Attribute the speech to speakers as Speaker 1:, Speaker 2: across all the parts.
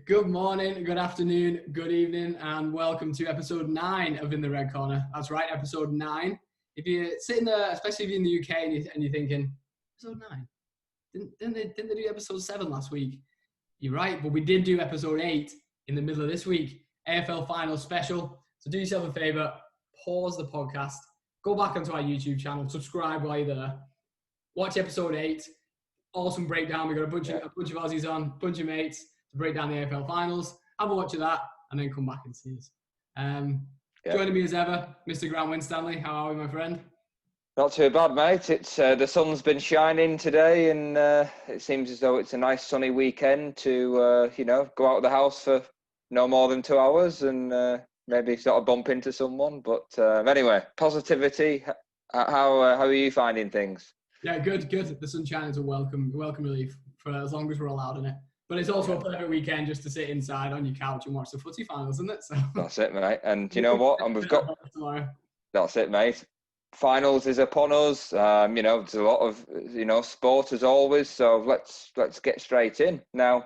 Speaker 1: Good morning, good afternoon, good evening, and welcome to episode 9 of In the Red Corner. That's right, episode 9. If you're sitting there, especially if you're in the UK and you're thinking, episode 9? Didn't they do episode 7 last week? You're right, but we did do episode 8 in the middle of this week, AFL Finals special. So do yourself a favour, pause the podcast, go back onto our YouTube channel, subscribe while you're there, watch episode 8. Awesome breakdown. We got a bunch of Aussies on, bunch of mates to break down the AFL Finals. Have a watch of that, and then come back and see us. Joining me as ever, Mr. Grant Winstanley. How are we, my friend?
Speaker 2: Not too bad, mate. It's the sun's been shining today, and it seems as though it's a nice sunny weekend to go out of the house for no more than 2 hours and maybe sort of bump into someone. But anyway, positivity. How are you finding things?
Speaker 1: Yeah, good. The sunshine is a welcome relief for as long as we're allowed in it. But it's also a perfect weekend just to sit inside on your couch and watch the Footy Finals, isn't it? So
Speaker 2: that's it, mate. And you know what? And we've got
Speaker 1: tomorrow.
Speaker 2: That's it, mate. Finals is upon us. There's a lot of sport as always. So let's get straight in now.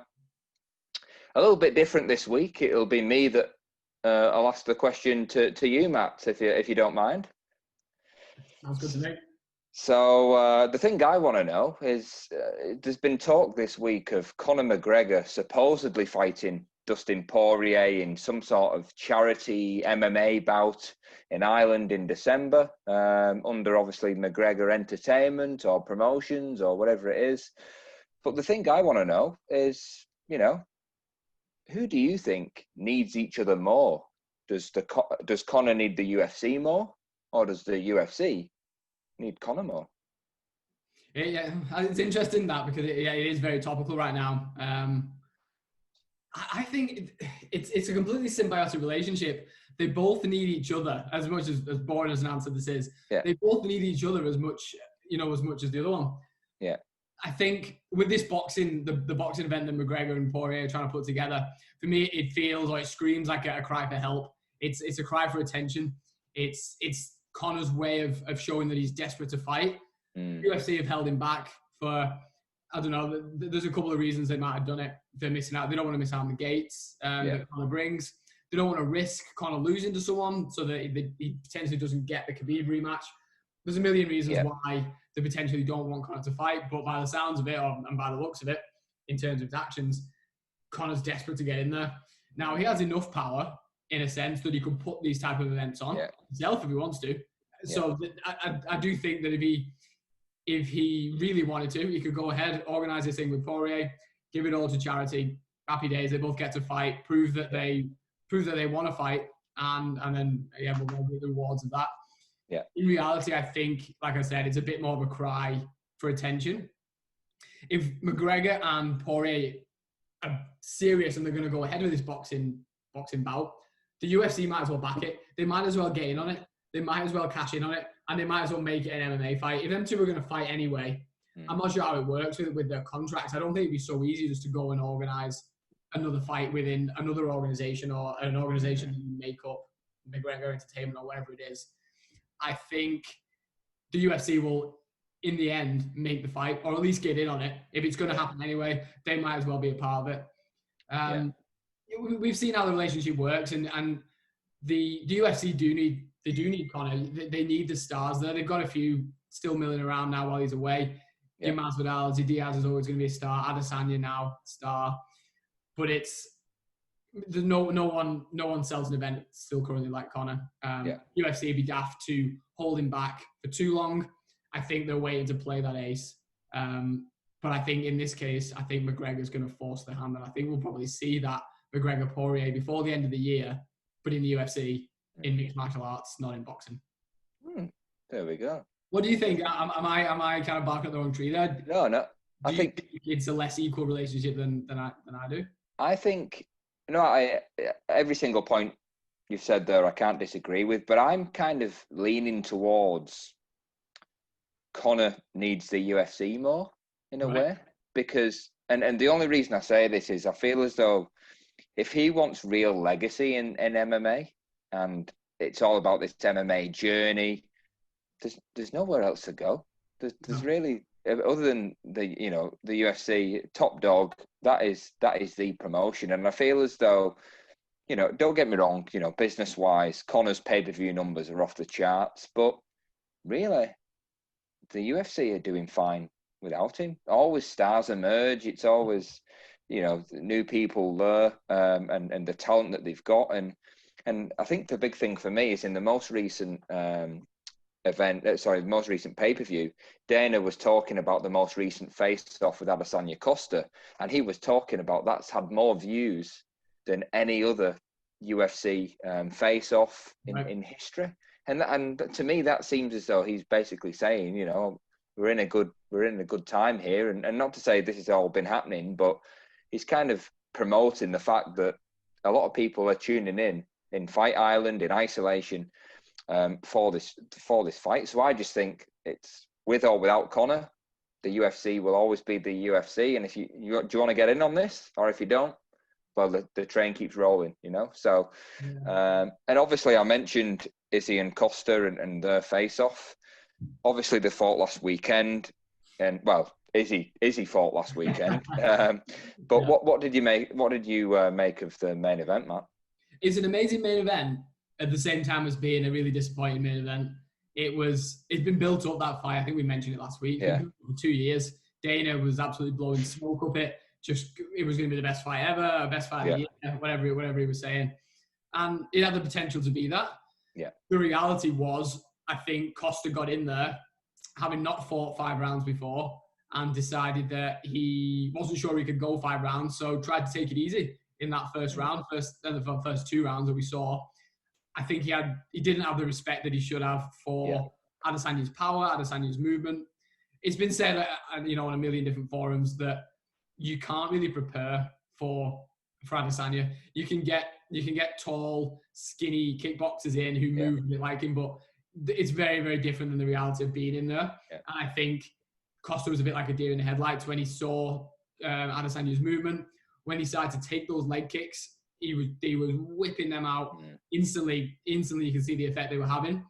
Speaker 2: A little bit different this week. It'll be me that I'll ask the question to you, Matt, if you don't mind.
Speaker 1: Sounds good to me.
Speaker 2: So the thing I want to know is there's been talk this week of Conor McGregor supposedly fighting Dustin Poirier in some sort of charity MMA bout in Ireland in December, under obviously McGregor Entertainment or Promotions or whatever it is. But the thing I want to know is, who do you think needs each other more? Does Conor need the UFC more, or does the UFC need Conor more?
Speaker 1: Yeah, it's interesting that because it is very topical right now. I think it's a completely symbiotic relationship. They both need each other as much as boring as an answer this is. Yeah. They both need each other as much as the other one.
Speaker 2: Yeah.
Speaker 1: I think with this boxing, the boxing event that McGregor and Poirier are trying to put together, for me, it feels or it screams like a cry for help. It's a cry for attention. It's Conor's way of showing that he's desperate to fight. UFC have held him back for, I don't know, there's a couple of reasons they might have done it. They're missing out. They don't want to miss out on the gates that Conor brings. They don't want to risk Conor losing to someone so that he potentially doesn't get the Khabib rematch. There's a million reasons why they potentially don't want Conor to fight, but by the sounds of it, and by the looks of it, in terms of his actions, Conor's desperate to get in there. Now, he has enough power, in a sense, that he could put these type of events on himself if he wants to. Yeah. So I do think that if he really wanted to, he could go ahead, organise this thing with Poirier, give it all to charity. Happy days. They both get to fight, prove that they want to fight, and then we'll get the rewards of that.
Speaker 2: Yeah.
Speaker 1: In reality, I think, like I said, it's a bit more of a cry for attention. If McGregor and Poirier are serious and they're going to go ahead with this boxing bout, the UFC might as well back it. They might as well get in on it. They might as well cash in on it, and they might as well make it an MMA fight. If them two are going to fight anyway, I'm not sure how it works with their contracts. I don't think it'd be so easy just to go and organise another fight within another organisation or an organisation that you make up, McGregor Entertainment or whatever it is. I think the UFC will, in the end, make the fight, or at least get in on it. If it's going to happen anyway, they might as well be a part of it. We've seen how the relationship works, and the UFC do need Conor. They need the stars there. They've got a few still milling around now while he's away. Masvidal, Diaz is always going to be a star. Adesanya now, star. But there's no one sells an event still currently like Conor. UFC would be daft to hold him back for too long. I think they're waiting to play that ace. But I think in this case, I think McGregor's going to force the hand, and I think we'll probably see that McGregor-Poirier before the end of the year, but in the UFC, in mixed martial arts, not in boxing.
Speaker 2: There we go.
Speaker 1: What do you think? Am I kind of barking up the wrong tree there?
Speaker 2: No.
Speaker 1: I think it's a less equal relationship than I do.
Speaker 2: I think every single point you've said there, I can't disagree with, but I'm kind of leaning towards Conor needs the UFC more in a way, because and the only reason I say this is I feel as though if he wants real legacy in MMA, and it's all about this MMA journey, there's nowhere else to go. There's really other than the UFC top dog, that is the promotion. And I feel as though, don't get me wrong, business wise, Conor's pay-per-view numbers are off the charts, but really, the UFC are doing fine without him. Always stars emerge. It's always, new people there, and the talent that they've got. And I think the big thing for me is in the most recent most recent pay-per-view, Dana was talking about the most recent face-off with Adesanya Costa, and he was talking about that's had more views than any other UFC face-off in history. And to me, that seems as though he's basically saying, we're in a good time here, and not to say this has all been happening, but he's kind of promoting the fact that a lot of people are tuning in Fight Island, in isolation, for this fight. So I just think it's with or without Conor, the UFC will always be the UFC. And if you do you want to get in on this, or if you don't, well, the train keeps rolling, So, and obviously I mentioned Izzy and Costa and their face-off. Obviously they fought last weekend, and well, Izzy fought last weekend. But what did you make? What did you make of the main event, Matt?
Speaker 1: It's an amazing main event at the same time as being a really disappointing main event. It's been built up, that fight. I think we mentioned it last week.
Speaker 2: Yeah.
Speaker 1: For 2 years, Dana was absolutely blowing smoke up it. It was going to be the best fight ever, best fight of the year, whatever he was saying. And it had the potential to be that.
Speaker 2: Yeah.
Speaker 1: The reality was, I think Costa got in there, having not fought 5 rounds before, and decided that he wasn't sure he could go 5 rounds, so tried to take it easy in that first round, the first 2 rounds that we saw. I think he didn't have the respect that he should have for Adesanya's power, Adesanya's movement. It's been said, on a million different forums that you can't really prepare for Adesanya. You can get tall, skinny kickboxers in who move a bit like him, but it's very, very different than the reality of being in there. Yeah. And I think Costa was a bit like a deer in the headlights when he saw Adesanya's movement. When he started to take those leg kicks, he was whipping them out instantly. Instantly, you can see the effect they were having.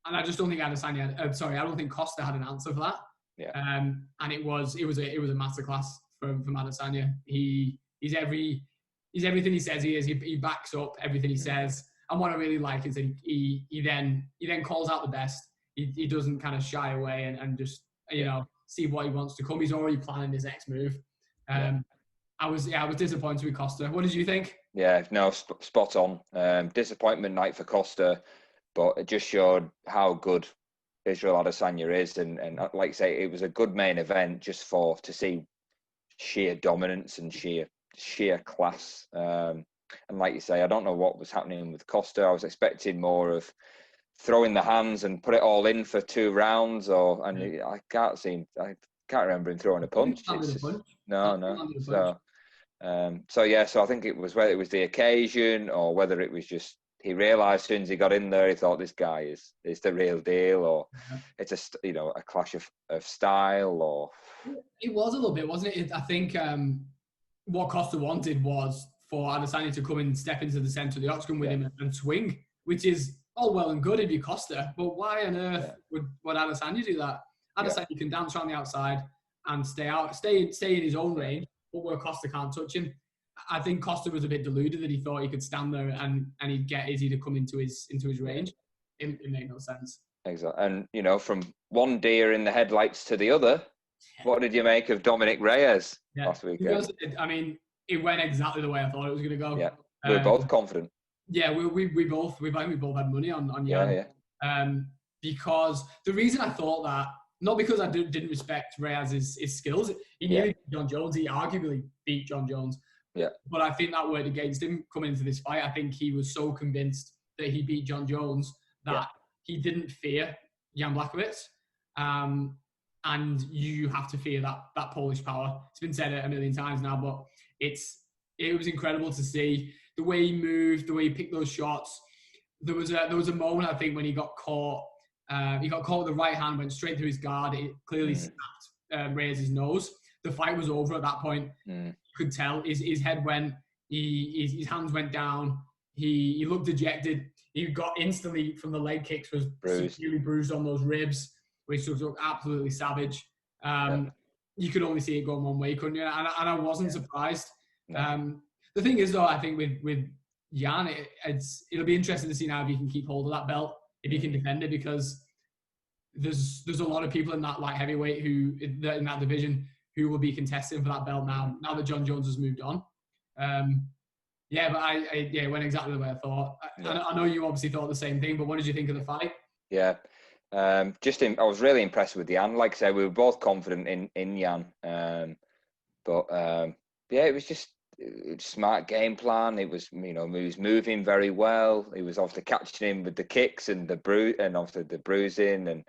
Speaker 1: And I just don't think I don't think Costa had an answer for that.
Speaker 2: Yeah.
Speaker 1: And it was a masterclass from Adesanya. He's everything he says he is. He backs up everything he says. And what I really like is that he then calls out the best. He doesn't kind of shy away and just see what he wants to come. He's already planning his next move. I was disappointed with Costa. What did you think?
Speaker 2: Yeah, no, spot on. Disappointment night for Costa, but it just showed how good Israel Adesanya is, and like I say, it was a good main event just to see sheer dominance and sheer class. And like you say, I don't know what was happening with Costa. I was expecting more of throwing the hands and put it all in for 2 rounds, I can't remember him throwing a punch. No. So I think it was whether it was the occasion or whether it was just he realised as soon as he got in there, he thought this guy is the real deal, or it's a clash of style, or
Speaker 1: it was a little bit, wasn't it? I think what Costa wanted was for Adesanya to come and step into the centre of the octagon with him and swing, which is all well and good if you Costa, but why on earth would Adesanya do that? Adesanya can dance around the outside and stay in his own range, but where Costa can't touch him. I think Costa was a bit deluded that he thought he could stand there and he'd get Izzy to come into his range. It made no sense.
Speaker 2: Exactly. And, from one deer in the headlights to the other, what did you make of Dominic Reyes last weekend?
Speaker 1: It went exactly the way I thought it was going to go.
Speaker 2: Yeah, we were both confident.
Speaker 1: Yeah, we both had money on Jan.
Speaker 2: Yeah.
Speaker 1: Because the reason I thought that, not because I didn't respect Reyes' skills. He nearly beat John Jones. He arguably beat John Jones.
Speaker 2: Yeah.
Speaker 1: But I think that worked against him coming into this fight. I think he was so convinced that he beat John Jones that he didn't fear Jan Blachowicz. And you have to fear that Polish power. It's been said a million times now, but it was incredible to see the way he moved, the way he picked those shots. There was a moment, I think, when he got caught. He got caught with the right hand, went straight through his guard. It clearly snapped Reyes' nose. The fight was over at that point. You could tell his head went. His hands went down. He looked dejected. He got instantly from the leg kicks was severely bruised on those ribs, which looked absolutely savage. you could only see it going one way, couldn't you? And I wasn't surprised.
Speaker 2: No.
Speaker 1: The thing is, though, I think with Jan, it'll be interesting to see now if he can keep hold of that belt, if he can defend it, because there's a lot of people in that light heavyweight in that division who will be contesting for that belt now that John Jones has moved on. Yeah, but it went exactly the way I thought. I know you obviously thought the same thing, but what did you think of the fight?
Speaker 2: Yeah, I was really impressed with Jan. Like I said, we were both confident in Jan, but it was just smart game plan. It was, he was moving very well. He was obviously catching him with the kicks and obviously the bruising, and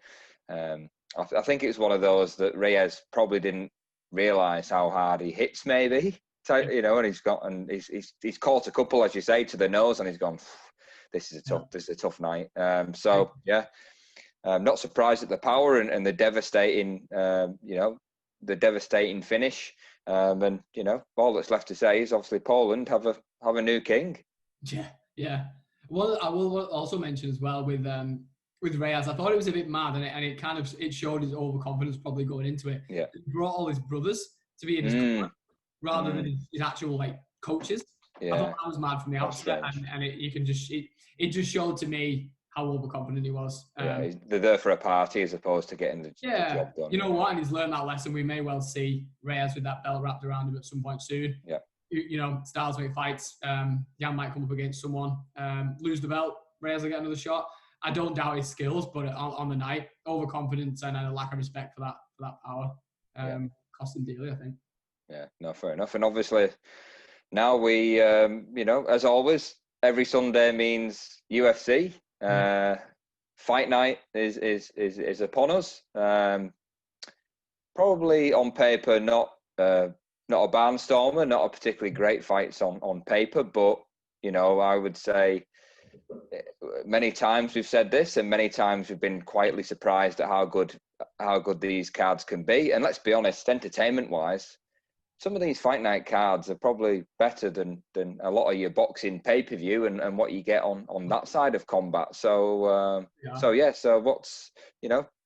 Speaker 2: I think it was one of those that Reyes probably didn't realise how hard he hits, maybe. So, and he's caught a couple, as you say, to the nose, and he's gone, this is a tough night. I'm not surprised at the power and the devastating, the devastating finish. And all that's left to say is obviously Poland have a new king.
Speaker 1: Yeah. Well, I will also mention as well with Reyes, I thought it was a bit mad, and it showed his overconfidence probably going into it.
Speaker 2: Yeah.
Speaker 1: He brought all his brothers to be in his corner rather than his actual coaches. Yeah. I thought that was mad from the outset, and it just showed to me how overconfident he was.
Speaker 2: They're there for a party as opposed to getting the job done.
Speaker 1: You know what? And he's learned that lesson. We may well see Reyes with that belt wrapped around him at some point soon.
Speaker 2: Yeah.
Speaker 1: Styles make fights. Jan might come up against someone, lose the belt. Reyes will get another shot. I don't doubt his skills, but on the night, overconfidence and a lack of respect for that power cost him dearly, I think.
Speaker 2: Yeah, no, fair enough. And obviously, now we, as always, every Sunday means UFC. Fight night is upon us. Probably on paper, not a barnstormer, not a particularly great fights on paper, but I would say many times we've said this, and many times we've been quietly surprised at how good these cards can be. And let's be honest, entertainment-wise, some of these fight night cards are probably better than a lot of your boxing pay-per-view and what you get on that side of combat. So what's,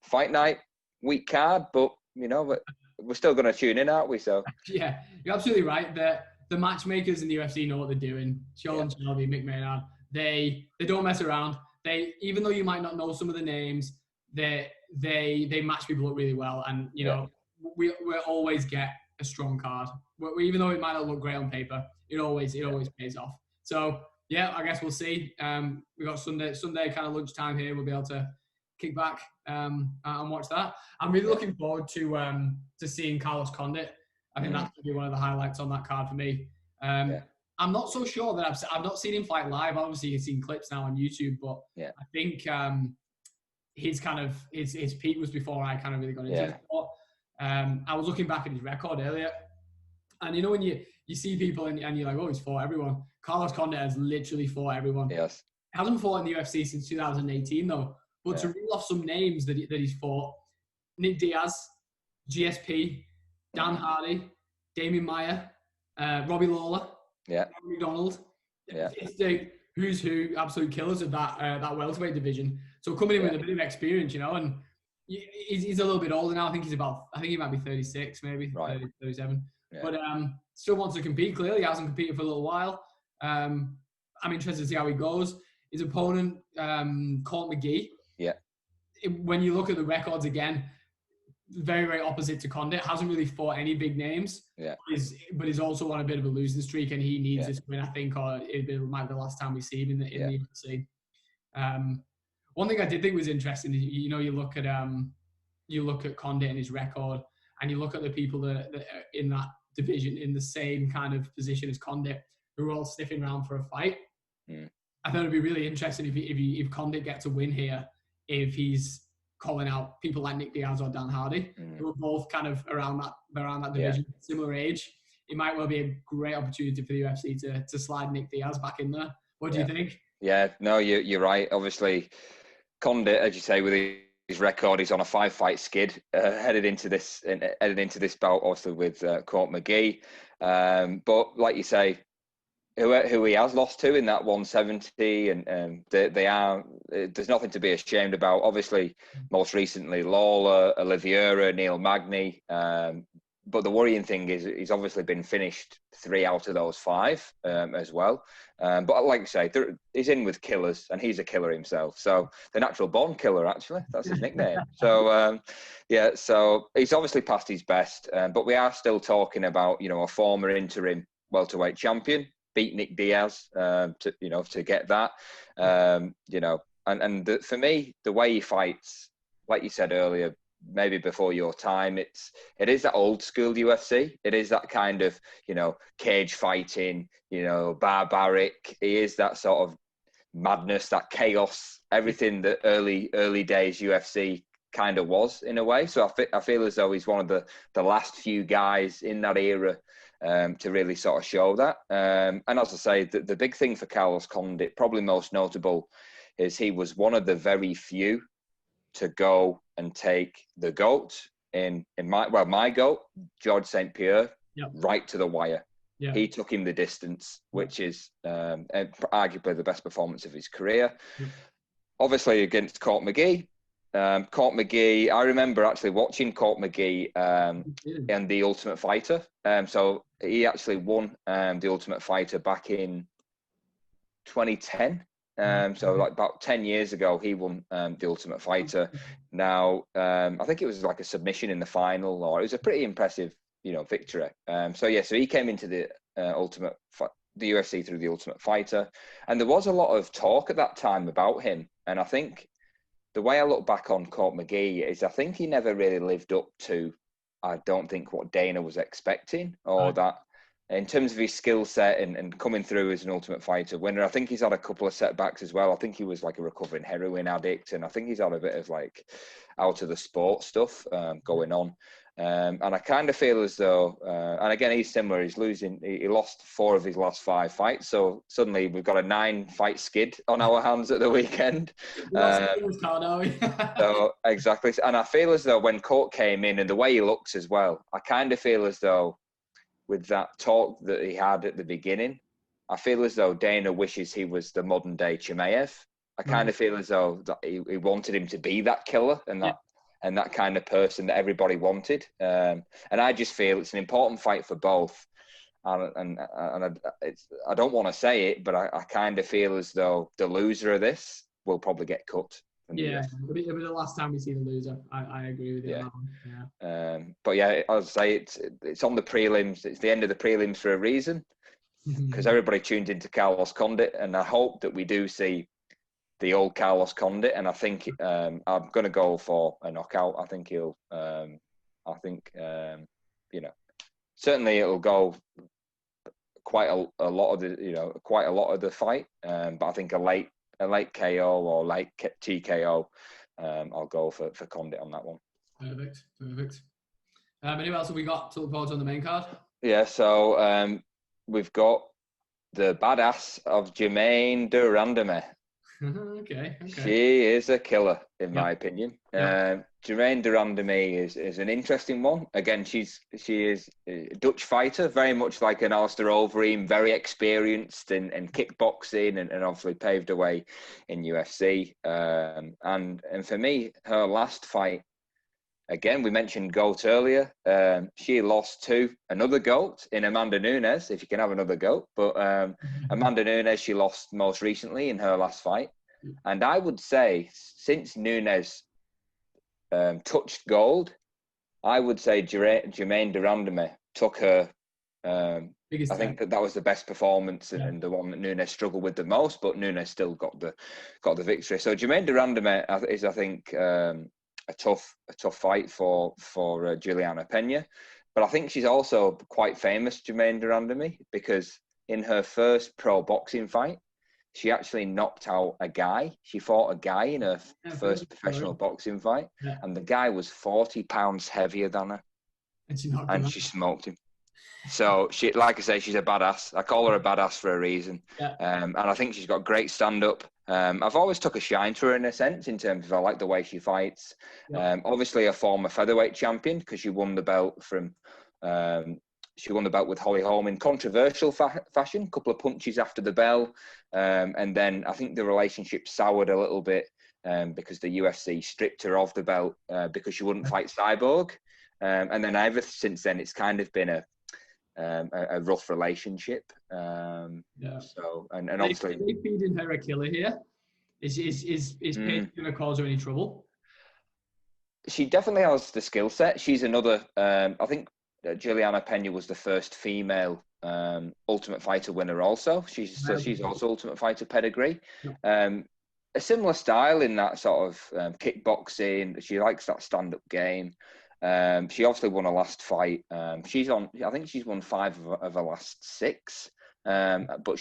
Speaker 2: fight night, week card, but, we're still going to tune in, aren't we? So
Speaker 1: yeah, you're absolutely right. The matchmakers in the UFC know what they're doing. Sean Shelby, Mick Maynard, they don't mess around. Even though you might not know some of the names, they match people up really well. And, we always get a strong card. Even though it might not look great on paper, it always pays off. So I guess we'll see. We got Sunday kind of lunchtime here. We'll be able to kick back and watch that. I'm really looking forward to seeing Carlos Condit. I think that's going to be one of the highlights on that card for me. I'm not so sure that I've not seen him fight live. Obviously, you've seen clips now on YouTube, but I think his peak was before I kind of really got into the sport. I was looking back at his record earlier, and when you see people and you're like, oh, he's fought everyone. Carlos Condit has literally fought everyone.
Speaker 2: Yes.
Speaker 1: Hasn't fought in the UFC since 2018 though. But to reel off some names that he's fought: Nick Diaz, GSP, Dan Hardy, Damian Maia, Robbie Lawler, McDonald. It's the who's who, absolute killers of that welterweight division. So coming in with a bit of experience, and he's a little bit older now. I think he might be 36, maybe 30, 37. Yeah. But still wants to compete. Clearly, he hasn't competed for a little while. I'm interested to see how he goes. His opponent, Court McGee.
Speaker 2: Yeah.
Speaker 1: When you look at the records again, very, very opposite to Condit. Hasn't really fought any big names.
Speaker 2: Yeah.
Speaker 1: But he's also on a bit of a losing streak, and he needs this win, I think, or it might be the last time we see him in the UFC. One thing I did think was interesting, you look at Condit and his record, and you look at the people that are in that division in the same kind of position as Condit, who are all sniffing around for a fight. I thought it'd be really interesting if Condit gets a win here, if he's calling out people like Nick Diaz or Dan Hardy, who are both kind of around that division, similar age. It might well be a great opportunity for the UFC to slide Nick Diaz back in there. What do you think? Yeah,
Speaker 2: no, you're right. Obviously, Condit, as you say, with his record, he's on a 5-fight skid, headed into this bout, obviously with Court McGee. But like you say, who he has lost to in that 170, and they are. There's nothing to be ashamed about. Obviously, most recently Lawler, Oliveira, Neil Magny. But the worrying thing is he's obviously been finished 3 out of those 5 as well. But like I say, he's in with killers, and he's a killer himself. So the natural born killer, actually, that's his nickname. So so he's obviously past his best. But we are still talking about a former interim welterweight champion, beat Nick Diaz to get that. For me, the way he fights, like you said earlier, maybe before your time, it is that old school UFC. It is that kind of cage fighting, barbaric. He is that sort of madness, that chaos, everything that early days UFC kind of was in a way. So I feel as though he's one of the last few guys in that era to really sort of show that. And as I say, the big thing for Carlos Condit, probably most notable, is he was one of the very few to go and take the GOAT my GOAT, George St. Pierre, right to the wire. Yeah. He took him the distance, which is arguably the best performance of his career. Yeah. Obviously against Court McGee. Court McGee, I remember actually watching Court McGee in The Ultimate Fighter. So he actually won The Ultimate Fighter back in 2010. So like about 10 years ago, he won The Ultimate Fighter. Now, I think it was like a submission in the final, or it was a pretty impressive, victory. So he came into the the UFC through The Ultimate Fighter, and there was a lot of talk at that time about him. And I think the way I look back on Court McGee is I think he never really lived up to, I don't think, what Dana was expecting, or that in terms of his skill set and coming through as an Ultimate Fighter winner. I think he's had a couple of setbacks as well. I think he was like a recovering heroin addict, and I think he's had a bit of like out of the sport stuff going on. And I kind of feel as though, and again, he's similar. He lost 4 of his last 5 fights. So suddenly we've got a 9-fight skid on our hands at the weekend. So exactly. And I feel as though when Court came in and the way he looks as well, I kind of feel as though with that talk that he had at the beginning, I feel as though Dana wishes he was the modern day Chimaev. I kind of feel as though that he wanted him to be that killer and that kind of person that everybody wanted. And I just feel it's an important fight for both. And I don't want to say it, but I kind of feel as though the loser of this will probably get cut.
Speaker 1: Yeah, it'll be the last time we see the loser. I agree with you.
Speaker 2: Yeah. But yeah, as I say, it's on the prelims. It's the end of the prelims for a reason, because everybody tuned into Carlos Condit, and I hope that we do see the old Carlos Condit. And I think I'm going to go for a knockout. I think he'll. Certainly it'll go quite a lot of the fight. But I think a late KO or late TKO, I'll go for Condit on that one.
Speaker 1: Perfect. Anyone else have we got to look forward to on the main card?
Speaker 2: Yeah, so we've got the badass of Germaine de Randamie.
Speaker 1: Okay.
Speaker 2: She is a killer, in my opinion. Germaine de Randamie is an interesting one. Again, she is a Dutch fighter, very much like an Alistair Overeem, very experienced in kickboxing and obviously paved the way in UFC. And for me, her last fight, again, we mentioned GOAT earlier. She lost to another GOAT in Amanda Nunes, if you can have another GOAT. But Amanda Nunes, she lost most recently in her last fight. And I would say, since Nunes touched gold, I would say Germaine de Randamie took her. I think that was the best performance and the one that Nunes struggled with the most, but Nunes still got the victory. So Germaine de Randamie is, I think, a tough fight for Juliana Pena, but I think she's also quite famous, Germaine de Randamie, because in her first pro boxing fight, she actually knocked out a guy. She fought a guy in her first professional boxing fight, and the guy was 40 pounds heavier than her, and she smoked him. So she, like I say, she's a badass. I call her a badass for a reason. And I think she's got great stand-up. I've always took a shine to her in a sense, in terms of I like the way she fights. Obviously a former featherweight champion, because she won the belt from, she won the belt with Holly Holm in controversial fashion, a couple of punches after the bell. And then I think the relationship soured a little bit because the UFC stripped her of the belt because she wouldn't fight Cyborg. And then ever since then, it's kind of been a rough relationship. So, and obviously...
Speaker 1: Are they feeding her a killer here? Is Paige going to cause her any trouble?
Speaker 2: She definitely has the skill set. She's another... I think Juliana Pena was the first female Ultimate Fighter winner also. She's also Ultimate Fighter pedigree. A similar style in that sort of kickboxing. She likes that stand-up game. She obviously won her last fight. I think she's won 5 of her last 6. But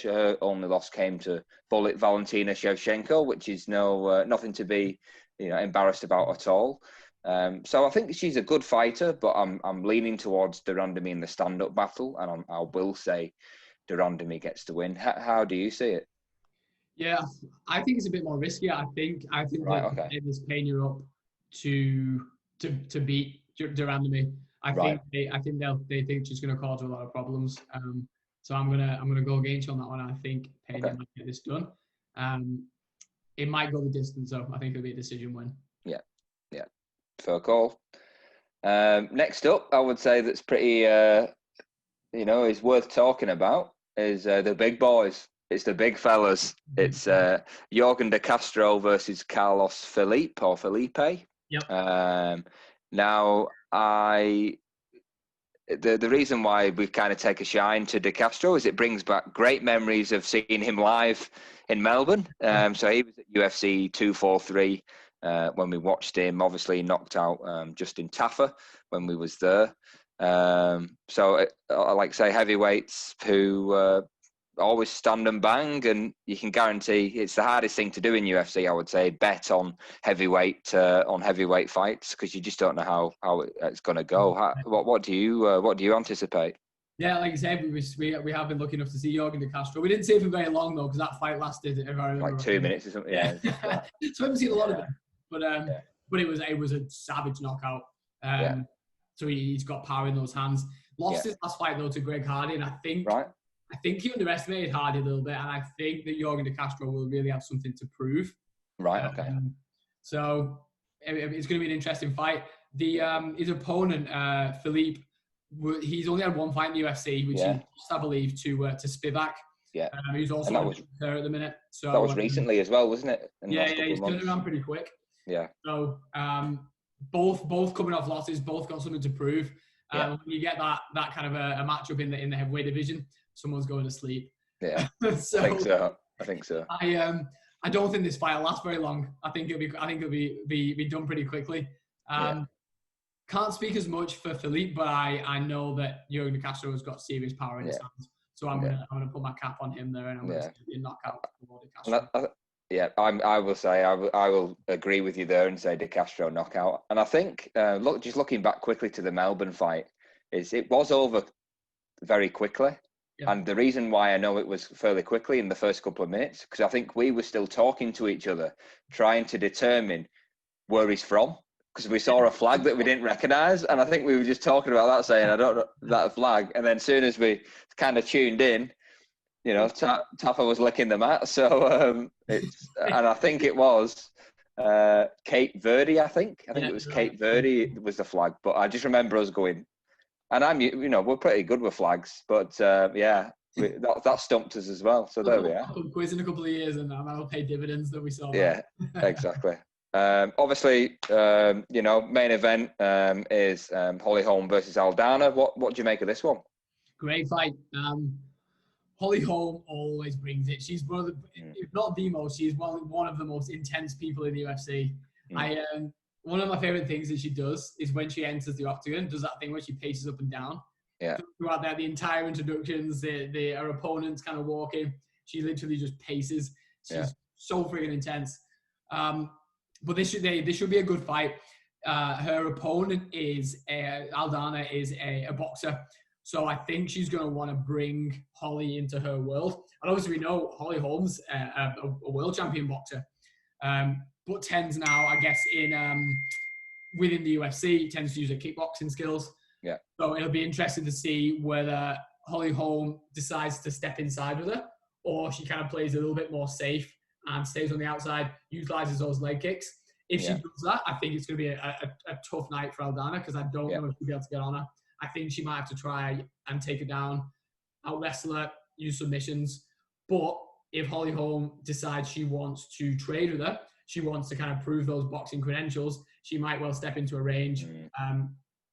Speaker 2: her only loss came to Valentina Shevchenko, which is nothing to be embarrassed about at all. So I think she's a good fighter, but I'm leaning towards de Randamie in the stand-up battle, and I will say de Randamie gets the win. How do you see it?
Speaker 1: Yeah, I think it's a bit more risky. I think
Speaker 2: right, okay.
Speaker 1: Davis Pena up to beat de Randamie. I think they think she's going to cause a lot of problems. So I'm gonna go against you on that one. I think Pena might get this done. It might go the distance though. I think it'll be a decision win. Yeah.
Speaker 2: Fair call. Next up, I would say that's pretty, is worth talking about is the big boys. It's the big fellas. It's Jorgen de Castro versus Carlos Felipe.
Speaker 1: Yep.
Speaker 2: Now, the reason why we kind of take a shine to de Castro is it brings back great memories of seeing him live in Melbourne. So he was at UFC 243 when we watched him. Obviously, he knocked out Justin Taffer when we was there. So I like to say heavyweights who always stand and bang, and you can guarantee it's the hardest thing to do in UFC. I would say bet on heavyweight fights because you just don't know how it's going to go. What do you anticipate?
Speaker 1: Yeah, like I said, we have been lucky enough to see Jorgen de Castro. We didn't see it for very long though, because that fight lasted
Speaker 2: like 2 minutes or something. Yeah.
Speaker 1: So we haven't seen a lot of it, but it was a savage knockout. So he's got power in those hands. Lost his last fight though to Greg Hardy, and I think he underestimated Hardy a little bit, and I think that Jorgen de Castro will really have something to prove.
Speaker 2: Right. Okay.
Speaker 1: So it's going to be an interesting fight. His opponent, Philippe, he's only had one fight in the UFC, which he lost, I believe, to Spivak.
Speaker 2: Yeah.
Speaker 1: Who's also there at the minute. So
Speaker 2: that was recently as well, wasn't it?
Speaker 1: He's turned around pretty quick.
Speaker 2: Yeah.
Speaker 1: So both coming off losses, both got something to prove. When you get that kind of a matchup in the heavyweight division, someone's going to sleep.
Speaker 2: Yeah. I think so.
Speaker 1: I don't think this fight will last very long. I think it'll be done pretty quickly. Can't speak as much for Philippe, but I know that Jorgen de Castro has got serious power in his hands. So I'm gonna put my cap on him there, and I'm gonna say a knockout for de Castro.
Speaker 2: I will say I will agree with you there and say de Castro knockout. And I think just looking back quickly to the Melbourne fight, it was over very quickly. Yeah. And the reason why I know it was fairly quickly in the first couple of minutes, because I think we were still talking to each other, trying to determine where he's from, because we saw a flag that we didn't recognise. And I think we were just talking about that, saying, I don't know that flag. And then as soon as we kind of tuned in, Taffa was licking the mat. So and I think it was Cape Verde, I think it was Cape Verde was the flag. But I just remember us going, and we're pretty good with flags, but that stumped us as well. So there we are.
Speaker 1: Quiz in a couple of years, and that'll pay dividends that we saw.
Speaker 2: Yeah, exactly. Obviously, main event is Holly Holm versus Aldana. What do you make of this one?
Speaker 1: Great fight. Holly Holm always brings it. She's one of the, if not the most, she's one of the most intense people in the UFC. One of my favorite things that she does is when she enters the octagon, does that thing where she paces up and down.
Speaker 2: Yeah.
Speaker 1: Throughout there, the entire introductions, her opponents kind of walking, she literally just paces. She's so freaking intense. But this should be a good fight. Her opponent is Aldana is a boxer, so I think she's going to want to bring Holly into her world. And obviously, we know Holly Holm's a world champion boxer, but tends now, I guess, within the UFC, tends to use her kickboxing skills.
Speaker 2: Yeah.
Speaker 1: So it'll be interesting to see whether Holly Holm decides to step inside with her, or she kind of plays a little bit more safe and stays on the outside, utilises those leg kicks. If she does that, I think it's going to be a tough night for Aldana, because I don't know if she'll be able to get on her. I think she might have to try and take her down, out wrestle her, use submissions. But if Holly Holm decides she wants to trade with her, she wants to kind of prove those boxing credentials, she might well step into a range.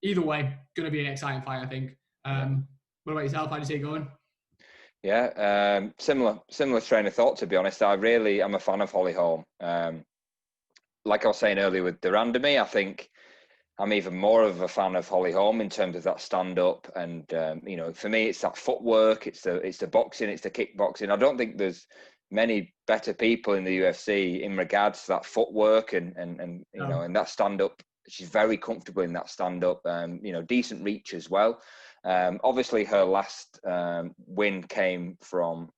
Speaker 1: Either way, going to be an exciting fight, I think. What about yourself? How do you see it going?
Speaker 2: Yeah, similar train of thought, to be honest. I really am a fan of Holly Holm. Like I was saying earlier with Durandamy, I think I'm even more of a fan of Holly Holm in terms of that stand-up. And, for me, it's that footwork, it's the boxing, it's the kickboxing. I don't think there's many better people in the UFC in regards to that footwork and that stand-up. She's very comfortable in that stand-up, decent reach as well. Obviously, her last win came from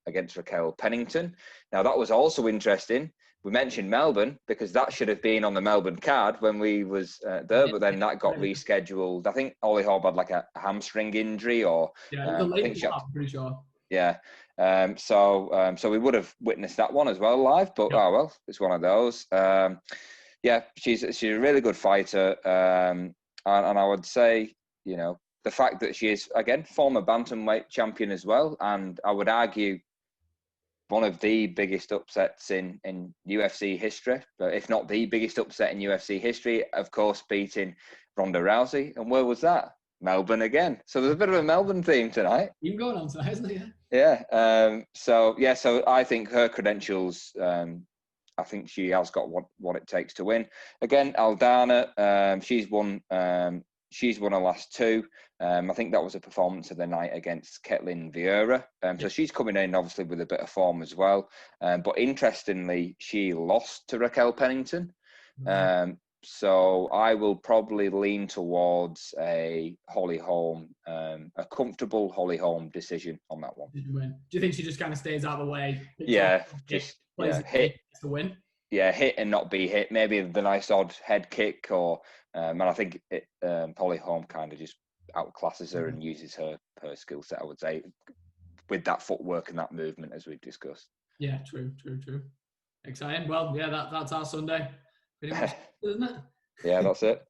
Speaker 2: against Raquel Pennington. Now, that was also interesting. We mentioned Melbourne because that should have been on the Melbourne card when we was there, but then that got rescheduled. I think Holly Holm had like a hamstring injury, or
Speaker 1: I'm pretty sure.
Speaker 2: Yeah, so we would have witnessed that one as well live, but it's one of those. She's a really good fighter, and I would say, the fact that she is, again, former bantamweight champion as well, and I would argue one of the biggest upsets in UFC history, but if not the biggest upset in UFC history, of course, beating Ronda Rousey. And where was that? Melbourne again. So there's a bit of a Melbourne theme tonight.
Speaker 1: You've been going on tonight, hasn't it?
Speaker 2: Yeah. So I think her credentials, I think she has got what it takes to win. Again, Aldana, she's won her last two. I think that was a performance of the night against Ketlin Vieira. So she's coming in obviously with a bit of form as well. But interestingly, she lost to Raquel Pennington. So I will probably lean towards a Holly Holm, a comfortable Holly Holm decision on that one.
Speaker 1: Do you think she just kind of stays out of the way?
Speaker 2: Yeah,
Speaker 1: hit to win.
Speaker 2: Yeah, hit and not be hit. Maybe the nice odd head kick, or and I think Holly Holm kind of just outclasses her and uses her skill set, I would say, with that footwork and that movement, as we've discussed.
Speaker 1: Yeah, true. Exciting. Well, yeah, that's our Sunday, pretty much, isn't it?
Speaker 2: Yeah, that's it.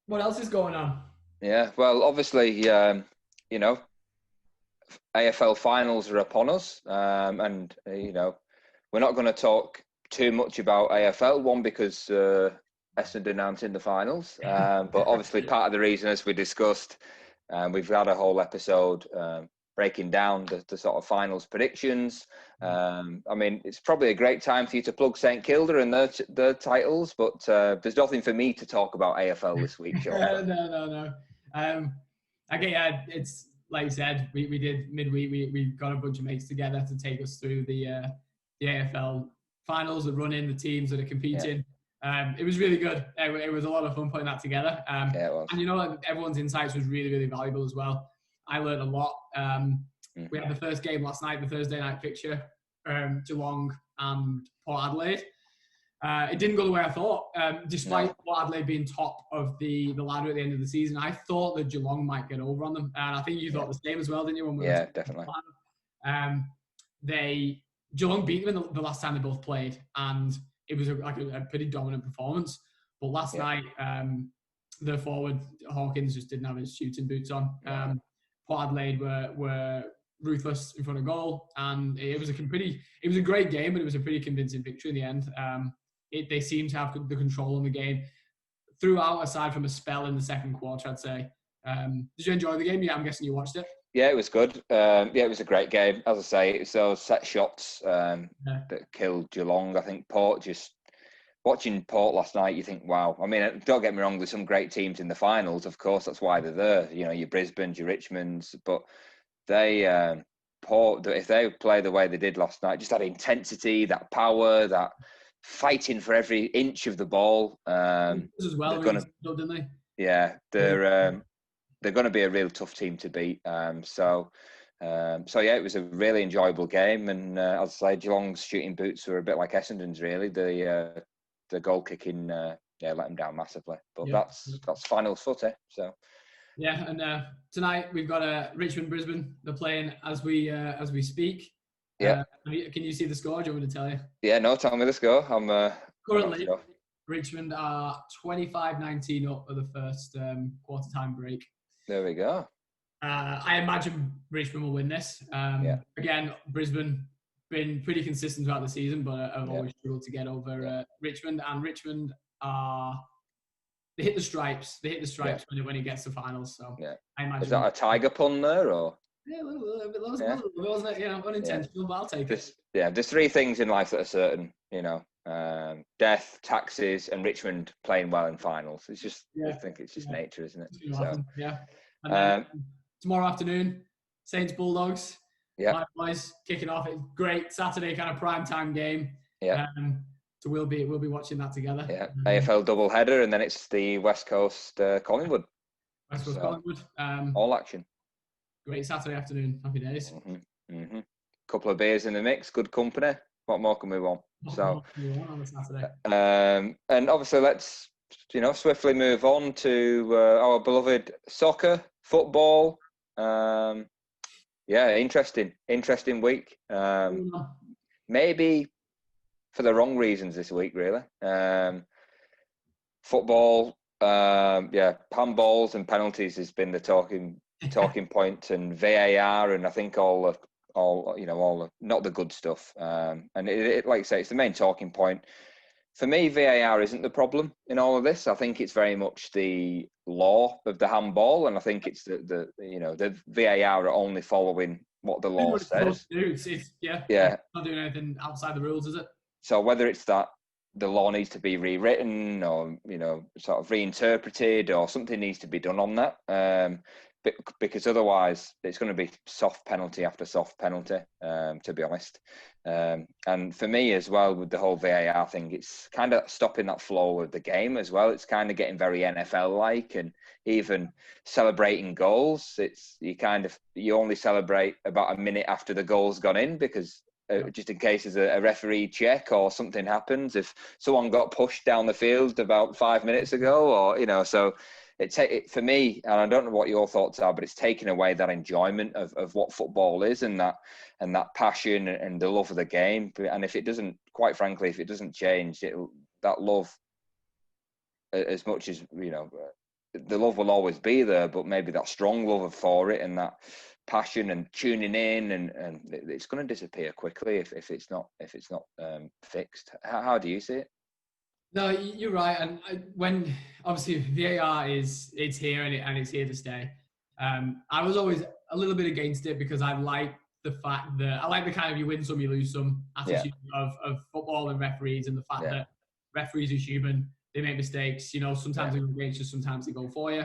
Speaker 1: What else is going on?
Speaker 2: Yeah, well, obviously, AFL finals are upon us, and we're not going to talk too much about AFL. One, because Essendon aren't in the finals, but obviously part of the reason, as we discussed, we've had a whole episode breaking down the sort of finals predictions. I mean, it's probably a great time for you to plug St Kilda and their titles, but there's nothing for me to talk about AFL this week, Sean.
Speaker 1: No. Okay, it's like you said, we did midweek. We got a bunch of mates together to take us through the AFL finals, the run-in, the teams that are competing. It was really good. It was a lot of fun putting that together.
Speaker 2: It was.
Speaker 1: And everyone's insights was really, really valuable as well. I learned a lot. We had the first game last night, the Thursday night fixture, Geelong and Port Adelaide. It didn't go the way I thought. Despite Port Adelaide being top of the ladder at the end of the season, I thought that Geelong might get over on them. And I think you thought the same as well, didn't you? When we were
Speaker 2: definitely.
Speaker 1: Geelong beat them the last time they both played, and it was a pretty dominant performance. But last night, the forward Hawkins just didn't have his shooting boots on. Port Adelaide were ruthless in front of goal, and it was a great game, but it was a pretty convincing victory in the end. They seemed to have the control on the game throughout, aside from a spell in the second quarter, I'd say. Did you enjoy the game? Yeah, I'm guessing you watched it.
Speaker 2: Yeah, it was good. It was a great game. As I say, it's those set shots that killed Geelong. I think Port, just watching Port last night, you think, wow. I mean, don't get me wrong, there's some great teams in the finals. Of course, that's why they're there. Your Brisbanes, your Richmonds. But Port, if they play the way they did last night, just that intensity, that power, that fighting for every inch of the ball.
Speaker 1: As well, didn't they?
Speaker 2: Yeah, they're going to be a real tough team to beat. So it was a really enjoyable game. And as I say, Geelong's shooting boots were a bit like Essendon's, really. The goal kicking let them down massively. But
Speaker 1: Yeah.
Speaker 2: that's finals footy. So
Speaker 1: yeah, and tonight we've got Richmond Brisbane. They're playing as we speak.
Speaker 2: Yeah.
Speaker 1: Can you see the score? Do you want me to tell you?
Speaker 2: Yeah, no, tell me the score.
Speaker 1: Currently, Richmond are 25-19 up at the first quarter time break.
Speaker 2: There we go.
Speaker 1: I imagine Richmond will win this. Again, Brisbane been pretty consistent throughout the season, but have always struggled to get over Richmond. And Richmond they hit the stripes. They hit the stripes when it gets to finals. So I imagine.
Speaker 2: Is that a Tiger pun there, or?
Speaker 1: Yeah, a little bit, wasn't it? Unintentional, but I'll take it.
Speaker 2: There's three things in life that are certain, death, taxes, and Richmond playing well in finals. It's just, I think it's just nature, isn't it? So,
Speaker 1: And then tomorrow afternoon, Saints Bulldogs.
Speaker 2: Yeah.
Speaker 1: My boys kicking off. It's great Saturday kind of prime time game.
Speaker 2: Yeah.
Speaker 1: So we'll be watching that together.
Speaker 2: Yeah. AFL double header, and then it's the West Coast Collingwood.
Speaker 1: West Coast Collingwood.
Speaker 2: All action.
Speaker 1: Great Saturday afternoon. Happy days.
Speaker 2: Couple of beers in the mix, good company. What more can we want? So,
Speaker 1: on a Saturday.
Speaker 2: And obviously, let's swiftly move on to our beloved soccer, football. Interesting week. Maybe for the wrong reasons this week, really. Football, handballs and penalties has been the talking point, and VAR, and I think all the not the good stuff. And it like I say, it's the main talking point. For me, VAR isn't the problem in all of this. I think it's very much the law of the handball, and I think it's the VAR are only following what the law says.
Speaker 1: Not doing anything outside the rules, is it?
Speaker 2: So whether it's that the law needs to be rewritten, or sort of reinterpreted, or something needs to be done on that, because otherwise it's going to be soft penalty after soft penalty, to be honest. And for me as well, with the whole VAR thing, it's kind of stopping that flow of the game as well. It's kind of getting very NFL-like, and even celebrating goals, you only celebrate about a minute after the goal's gone in, because just in case there's a referee check or something happens, if someone got pushed down the field about 5 minutes ago, or so it for me, and I don't know what your thoughts are, but it's taken away that enjoyment of what football is, and that passion and the love of the game. And if it doesn't, quite frankly, if it doesn't change, that love, as much as the love will always be there, but maybe that strong love for it and that passion and tuning in, and it's going to disappear quickly if it's not fixed. How do you see it?
Speaker 1: No, you're right. And when obviously VAR it's here and it's here to stay. I was always a little bit against it, because I like the fact that I like the kind of you win some, you lose some attitude of football and referees, and the fact that referees are human, they make mistakes. Sometimes they go against you, sometimes they go for you.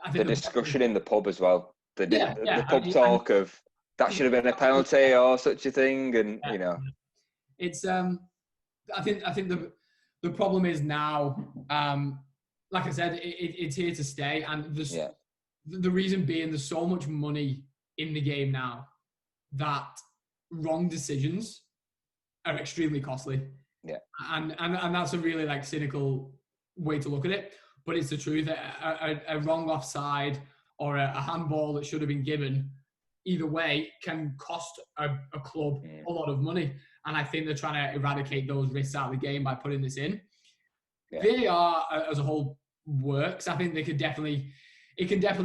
Speaker 1: I think the discussion
Speaker 2: in the pub as well. The pub talk of that should have been a penalty or such a thing, and
Speaker 1: it's I think the problem is now, like I said, it's here to stay, and the reason being, there's so much money in the game now that wrong decisions are extremely costly.
Speaker 2: Yeah,
Speaker 1: and that's a really cynical way to look at it, but it's the truth. A wrong offside or a handball that should have been given, either way, can cost a club a lot of money. And I think they're trying to eradicate those risks out of the game by putting this in. VAR as a whole works. I think it can definitely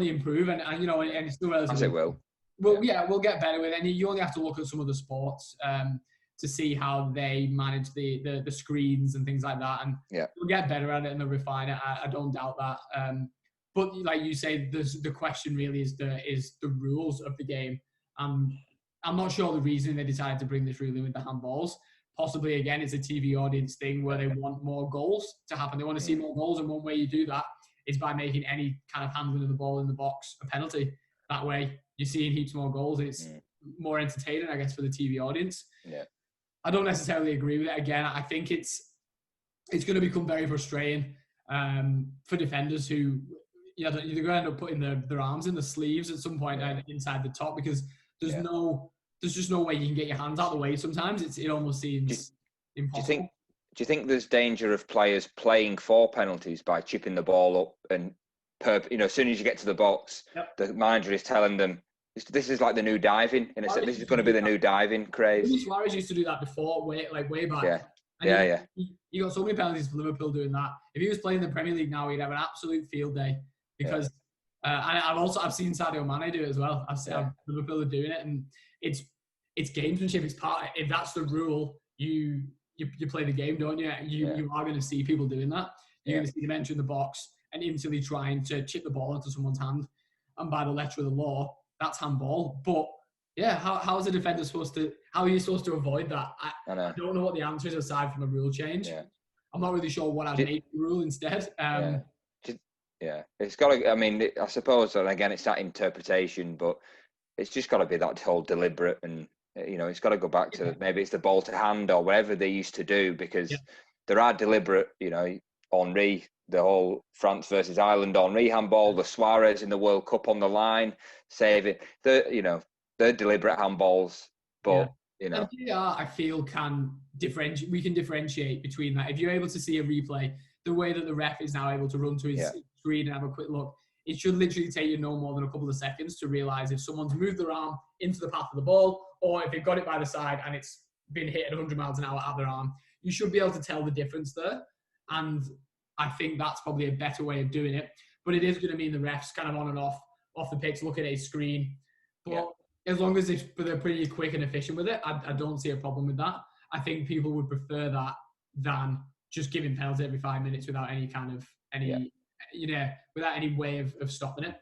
Speaker 1: improve, and it's still relatively.
Speaker 2: As it will.
Speaker 1: Well, we'll get better with it. And you only have to look at some of the sports to see how they manage the screens and things like that, and we'll get better at it and they'll refine it. I don't doubt that. But like you say, the question really is the rules of the game. I'm not sure the reason they decided to bring this rule in with the handballs. Possibly, again, it's a TV audience thing where they want more goals to happen. They want to see more goals, and one way you do that is by making any kind of handling of the ball in the box a penalty. That way, you're seeing heaps more goals, and it's more entertaining, I guess, for the TV audience.
Speaker 2: Yeah,
Speaker 1: I don't necessarily agree with it. Again, I think it's going to become very frustrating for defenders who, they're going to end up putting their arms in the sleeves at some point inside the top, because there's just no way you can get your hands out of the way. Sometimes it almost seems impossible.
Speaker 2: Do you think there's danger of players playing for penalties by chipping the ball up and, as soon as you get to the box, the manager is telling them, this is like the new diving. This is going to be the new diving craze.
Speaker 1: Luis Suarez used to do that before, way back.
Speaker 2: Yeah.
Speaker 1: And he got so many penalties for Liverpool doing that. If he was playing the Premier League now, he'd have an absolute field day because. And I've seen Sadio Mane do it as well. Liverpool are doing it, and it's gamesmanship. It's part. If that's the rule, you play the game, don't you? You are going to see people doing that. You're going to see them enter in the box and instantly trying to chip the ball into someone's hand. And by the letter of the law, that's handball. But how is a defender supposed to? How are you supposed to avoid that? I don't know what the answer is aside from a rule change. Yeah. I'm not really sure what I'd make the rule instead.
Speaker 2: It's got to. I mean, I suppose, and again, it's that interpretation, but it's just got to be that whole deliberate, and it's got to go back to maybe it's the ball to hand or whatever they used to do, because there are deliberate. Henry, the whole France versus Ireland Henry handball, the Suarez in the World Cup on the line, saving they're deliberate handballs, but
Speaker 1: And VAR, I feel, can differentiate. We can differentiate between that. If you're able to see a replay, the way that the ref is now able to run to his screen and have a quick look, it should literally take you no more than a couple of seconds to realise if someone's moved their arm into the path of the ball, or if they've got it by the side and it's been hit at 100 miles an hour at their arm. You should be able to tell the difference there. And I think that's probably a better way of doing it. But it is going to mean the refs kind of on and off the pitch, looking at a screen. But as long as they're pretty quick and efficient with it, I don't see a problem with that. I think people would prefer that than just giving penalties every 5 minutes without any kind of without any way of stopping it.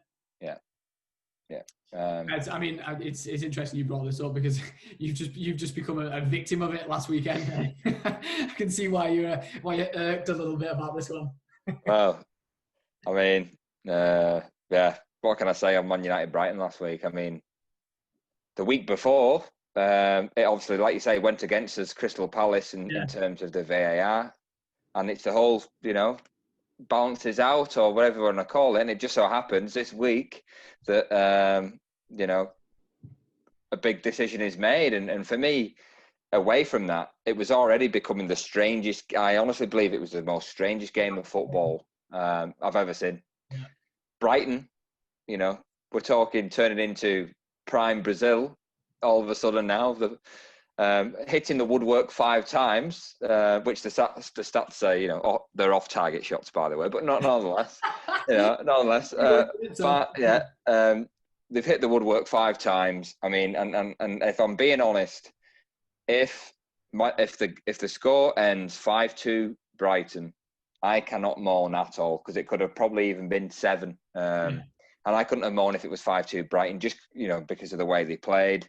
Speaker 1: It's interesting you brought this up because you've just become a victim of it last weekend. I can see why you're irked a little bit about this one.
Speaker 2: Well, I mean, what can I say on Man United Brighton last week? I mean, the week before, it obviously, like you say, went against us, Crystal Palace in terms of the VAR, and it's the whole, balances out or whatever you want to call it. And it just so happens this week that a big decision is made, and for me, away from that, it was already becoming the strangest. I honestly believe it was the most strangest game of football I've ever seen. Brighton, we're talking turning into prime Brazil all of a sudden now. Hitting the woodwork 5 times, which the stats say, they're off-target shots, by the way, but nonetheless, nonetheless. They've hit the woodwork 5 times. I mean, and if I'm being honest, if the score ends 5-2 Brighton, I cannot mourn at all, because it could have probably even been 7. And I couldn't have mourned if it was 5-2 Brighton, just because of the way they played.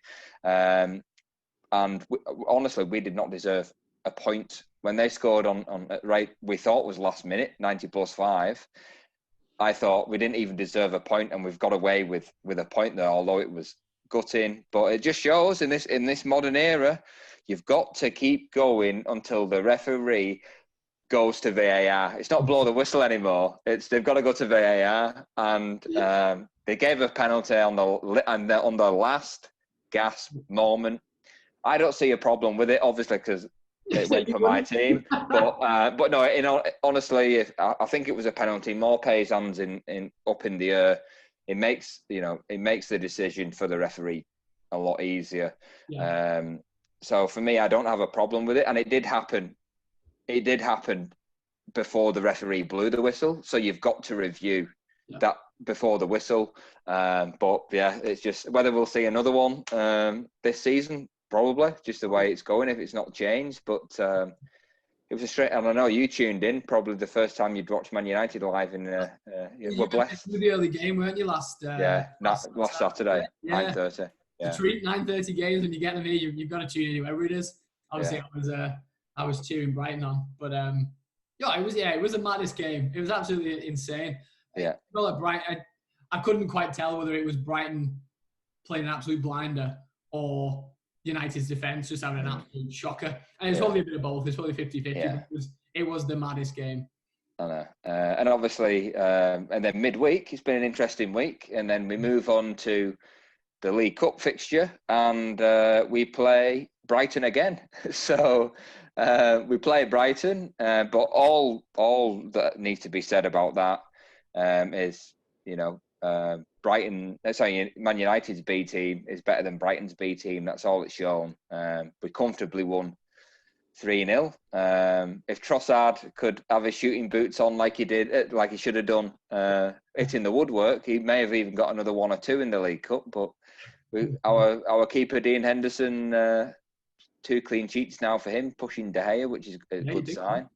Speaker 2: And honestly, we did not deserve a point when they scored on we thought was last minute, 90+5. I thought we didn't even deserve a point, and we've got away with a point there, although it was gutting. But it just shows in this modern era, you've got to keep going until the referee goes to VAR. It's not blow the whistle anymore. They've got to go to VAR, and they gave a penalty on the last gasp moment. I don't see a problem with it, obviously, because it went for my team. But no, honestly, I think it was a penalty. Morpé's hands up in the air. It makes the decision for the referee a lot easier. So for me, I don't have a problem with it, and it did happen. It did happen before the referee blew the whistle, so you've got to review that before the whistle. But it's just whether we'll see another one this season. Probably, just the way it's going, if it's not changed. But it was a straight. And I know you tuned in, probably the first time you'd watched Man United live. We're blessed.
Speaker 1: You were the early game, weren't you, last
Speaker 2: Saturday, 9:30.
Speaker 1: To treat 9:30 games when you get them here, you've got to tune in wherever it is. Obviously, I was cheering Brighton on, but it was a madness game. It was absolutely insane. Brighton, I couldn't quite tell whether it was Brighton playing an absolute blinder or United's defence just having an absolute shocker. And it's probably a bit of both. It's probably 50-50. It was the maddest game.
Speaker 2: I know. And obviously, and then midweek, it's been an interesting week. And then we move on to the League Cup fixture, and we play Brighton again. So We play Brighton, but all that needs to be said about that is, Man United's B team is better than Brighton's B team. That's all it's shown. We comfortably won 3-0. If Trossard could have his shooting boots on like he should have done, hitting the woodwork, he may have even got another 1 or 2 in the League Cup. But our keeper Dean Henderson, 2 clean sheets now for him, pushing De Gea, which is a good sign.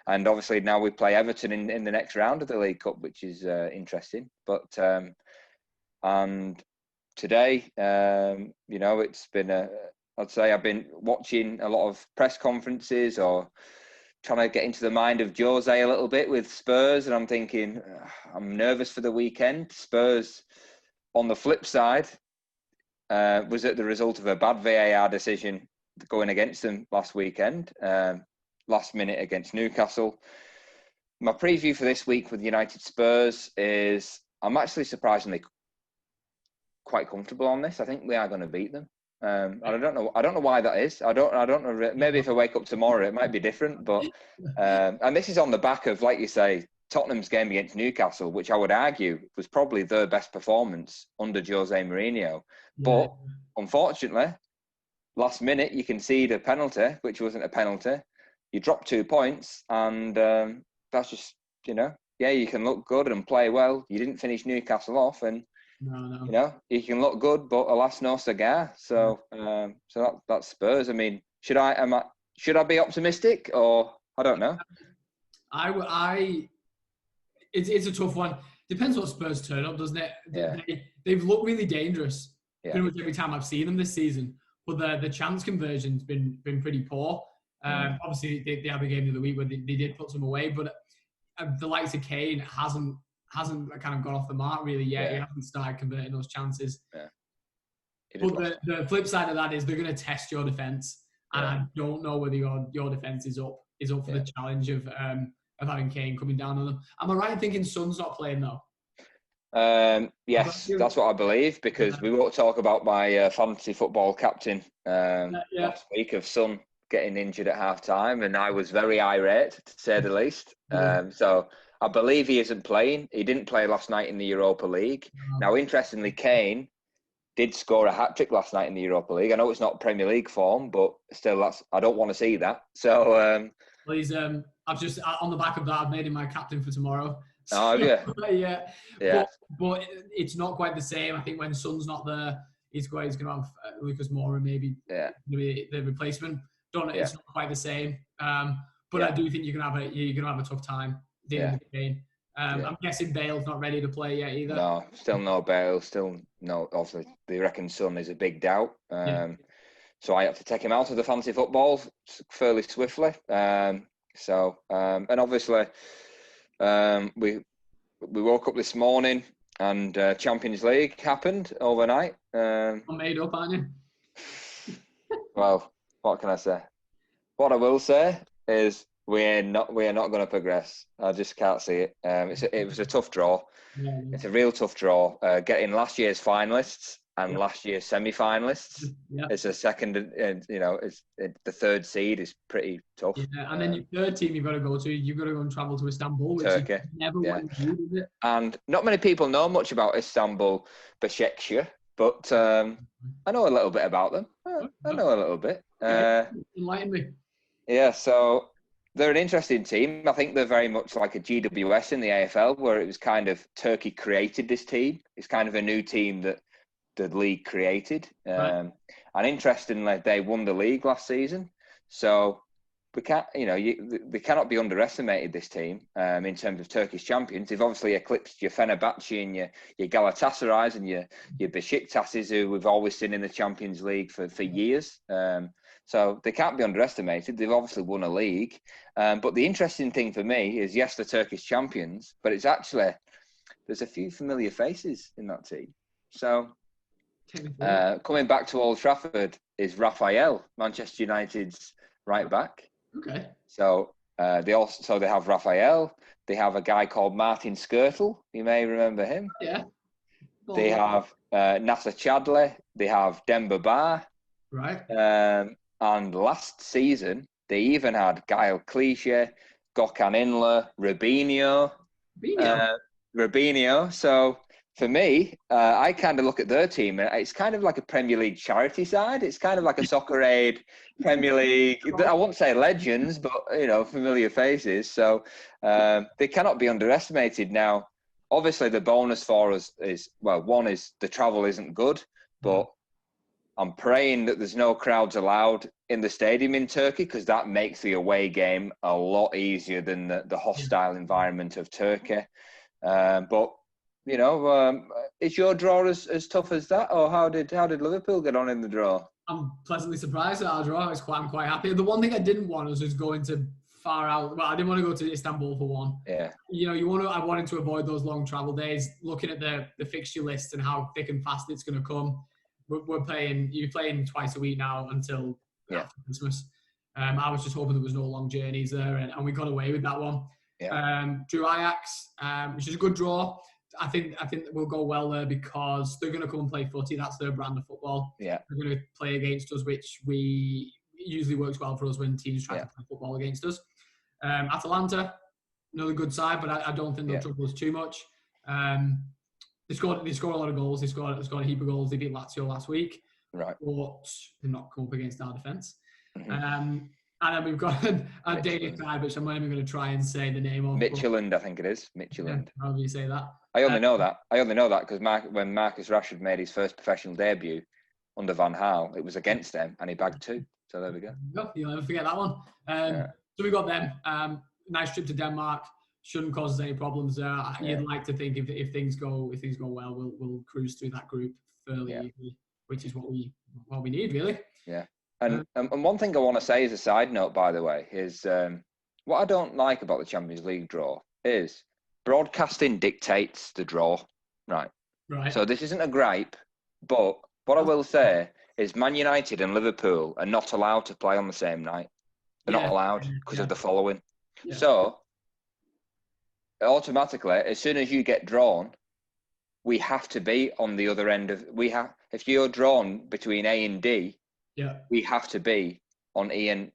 Speaker 2: And obviously now we play Everton in the next round of the League Cup, which is interesting. But and today, it's been I'd say I've been watching a lot of press conferences or trying to get into the mind of Jose a little bit with Spurs, and I'm thinking I'm nervous for the weekend. Spurs, on the flip side, was it the result of a bad VAR decision going against them last weekend, last minute against Newcastle. My preview for this week with United Spurs is I'm actually surprisingly quite comfortable on this. I think we are going to beat them. I don't know why that is. I don't know. Maybe if I wake up tomorrow, it might be different. But and this is on the back of, like you say, Tottenham's game against Newcastle, which I would argue was probably their best performance under Jose Mourinho. But unfortunately, last minute you concede a penalty, which wasn't a penalty. You drop 2 points, and that's just you can look good and play well. You didn't finish Newcastle off, and you can look good, but alas, no cigar. So that's Spurs. I mean, should I be optimistic, or I don't know.
Speaker 1: It's a tough one. Depends what Spurs turn up, doesn't it?
Speaker 2: Yeah.
Speaker 1: They've looked really dangerous
Speaker 2: pretty
Speaker 1: much every time I've seen them this season. But the chance conversion's been pretty poor. Obviously, they had the game of the week where they did put some away, but the likes of Kane hasn't kind of got off the mark really yet. He hasn't started converting those chances.
Speaker 2: Yeah.
Speaker 1: But the flip side of that is they're going to test your defence, and I don't know whether your defence is up for the challenge of having Kane coming down on them. Am I right in thinking Son's not playing though?
Speaker 2: Yes, that's what I believe, because we won't talk about my fantasy football captain last week of Son getting injured at half time, and I was very irate, to say the least. So I believe he isn't playing. He didn't play last night in the Europa League. Now, interestingly, Kane did score a hat-trick last night in the Europa League. I know it's not Premier League form, but still, I don't want to see that. So,
Speaker 1: please, I've just, on the back of that, I've made him my captain for tomorrow.
Speaker 2: So, have you?
Speaker 1: Yeah. But it's not quite the same. I think when Son's not there, he's going to have Lucas Moura maybe the replacement. It's not quite the same. But I do think you're gonna have a tough time dealing with Kane. I'm guessing Bale's not ready to play yet either.
Speaker 2: No, still no Bale. Still no. Obviously, they reckon Son is a big doubt. So I have to take him out of the fantasy football fairly swiftly. And obviously, we woke up this morning and Champions League happened overnight.
Speaker 1: I'm made up, aren't you?
Speaker 2: Well, what can I say? What I will say is we are not going to progress. I just can't see it. It was a tough draw.
Speaker 1: Yeah.
Speaker 2: It's a real tough draw. Getting last year's finalists and last year's semi-finalists. It's a second. It's the third seed is pretty tough.
Speaker 1: Yeah, and then your third team you've got to go and travel to Istanbul, which
Speaker 2: Turkey.
Speaker 1: You never went to, is it?
Speaker 2: And not many people know much about Istanbul, Başakşehir, but I know a little bit about them. I know a little bit.
Speaker 1: Enlighten me.
Speaker 2: Yeah, so they're an interesting team. I think they're very much like a GWS in the AFL, where it was kind of Turkey created this team. It's kind of a new team that the league created. And interestingly, they won the league last season. So we can't, they cannot be underestimated, this team, in terms of Turkish champions. They've obviously eclipsed your Fenerbahce and your Galatasarays and your Beşiktaş's, who we've always seen in the Champions League for years. So they can't be underestimated. They've obviously won a league. But the interesting thing for me is, yes, the Turkish champions, but it's actually, there's a few familiar faces in that team. So coming back to Old Trafford is Raphael, Manchester United's right back.
Speaker 1: Okay.
Speaker 2: So they have Raphael. They have a guy called Martin Skirtle. You may remember him.
Speaker 1: Yeah.
Speaker 2: They have Nasser Chadli. They have Demba Ba.
Speaker 1: Right.
Speaker 2: And last season, they even had Gael Clichy, Gökhan Inler, Robinho. So for me, I kind of look at their team, and it's kind of like a Premier League charity side. It's kind of like a Soccer Aid Premier League. I won't say legends, but familiar faces. So they cannot be underestimated. Now, obviously, the bonus for us is, well, one is the travel isn't good, but I'm praying that there's no crowds allowed in the stadium in Turkey, because that makes the away game a lot easier than the hostile environment of Turkey. But is your draw as tough as that, or how did Liverpool get on in the draw?
Speaker 1: I'm pleasantly surprised at our draw. I'm quite happy. The one thing I didn't want was just going to far out. Well, I didn't want to go to Istanbul for one.
Speaker 2: Yeah.
Speaker 1: I wanted to avoid those long travel days. Looking at the fixture list and how thick and fast it's going to come, you're playing twice a week now until after Christmas. I was just hoping there was no long journeys there, and we got away with that one.
Speaker 2: Yeah.
Speaker 1: Drew Ajax, which is a good draw. I think we'll go well there because they're going to come and play footy. That's their brand of football.
Speaker 2: Yeah.
Speaker 1: They're going to play against us, which usually works well for us when teams try to play football against us. Atalanta, another good side, but I don't think they'll trouble us too much. They scored a lot of goals. They scored a heap of goals. They beat Lazio last week.
Speaker 2: Right.
Speaker 1: But they've not come up against our defence.
Speaker 2: Mm-hmm.
Speaker 1: And then we've got a Danish side, which I'm not even going to try and say the name of.
Speaker 2: Midtjylland, I think it is. Midtjylland.
Speaker 1: How do you say that?
Speaker 2: I only know that because when Marcus Rashford made his first professional debut under Van Gaal, it was against them, and he bagged 2. So there we go.
Speaker 1: You'll never forget that one. So we got them. Nice trip to Denmark. Shouldn't cause us any problems there. You'd like to think if things go well, we'll cruise through that group fairly easily, which is what we need, really.
Speaker 2: Yeah. And one thing I want to say as a side note, by the way, is what I don't like about the Champions League draw is broadcasting dictates the draw. Right. So this isn't a gripe, but what I will say is Man United and Liverpool are not allowed to play on the same night. They're not allowed because of the following. Yeah. So automatically, as soon as you get drawn, we have to be on the other end of if you're drawn between A and D, we have to be on E and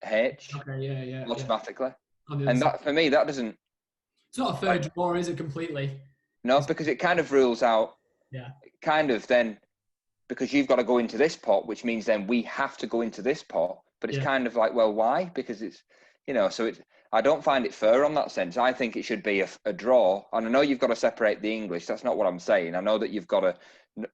Speaker 2: H automatically. And that, for me, that doesn't...
Speaker 1: It's not a fair draw, is it, completely?
Speaker 2: No, because it kind of rules out... Kind of then... Because you've got to go into this pot, which means then we have to go into this pot. But it's kind of like, well, why? Because it's... so it's... I don't find it fair on that sense. I think it should be a draw. And I know you've got to separate the English. That's not what I'm saying. I know that you've got to...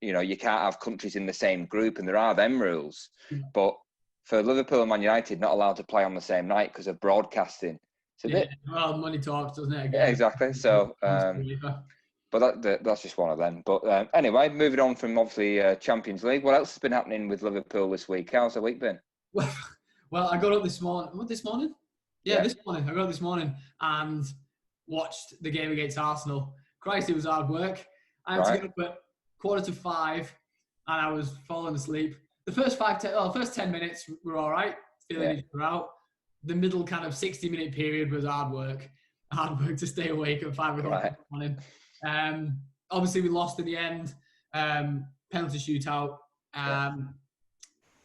Speaker 2: you can't have countries in the same group, and there are them rules. But for Liverpool and Man United, not allowed to play on the same night because of broadcasting. It's a bit...
Speaker 1: Well, money talks, doesn't it? Again?
Speaker 2: Yeah, exactly. So, but that's just one of them. But anyway, moving on from obviously Champions League, what else has been happening with Liverpool this week? How's the week been?
Speaker 1: Well, I got up this morning. What, this morning? Yeah, this morning. I got up this morning and watched the game against Arsenal. Christ, it was hard work. I had to get up at 4:45, and I was falling asleep. The first 10 minutes were all right, feeling each other out. The middle kind of 60-minute period was hard work to stay awake at 5 o'clock in the morning. Obviously, we lost in the end. Penalty shootout.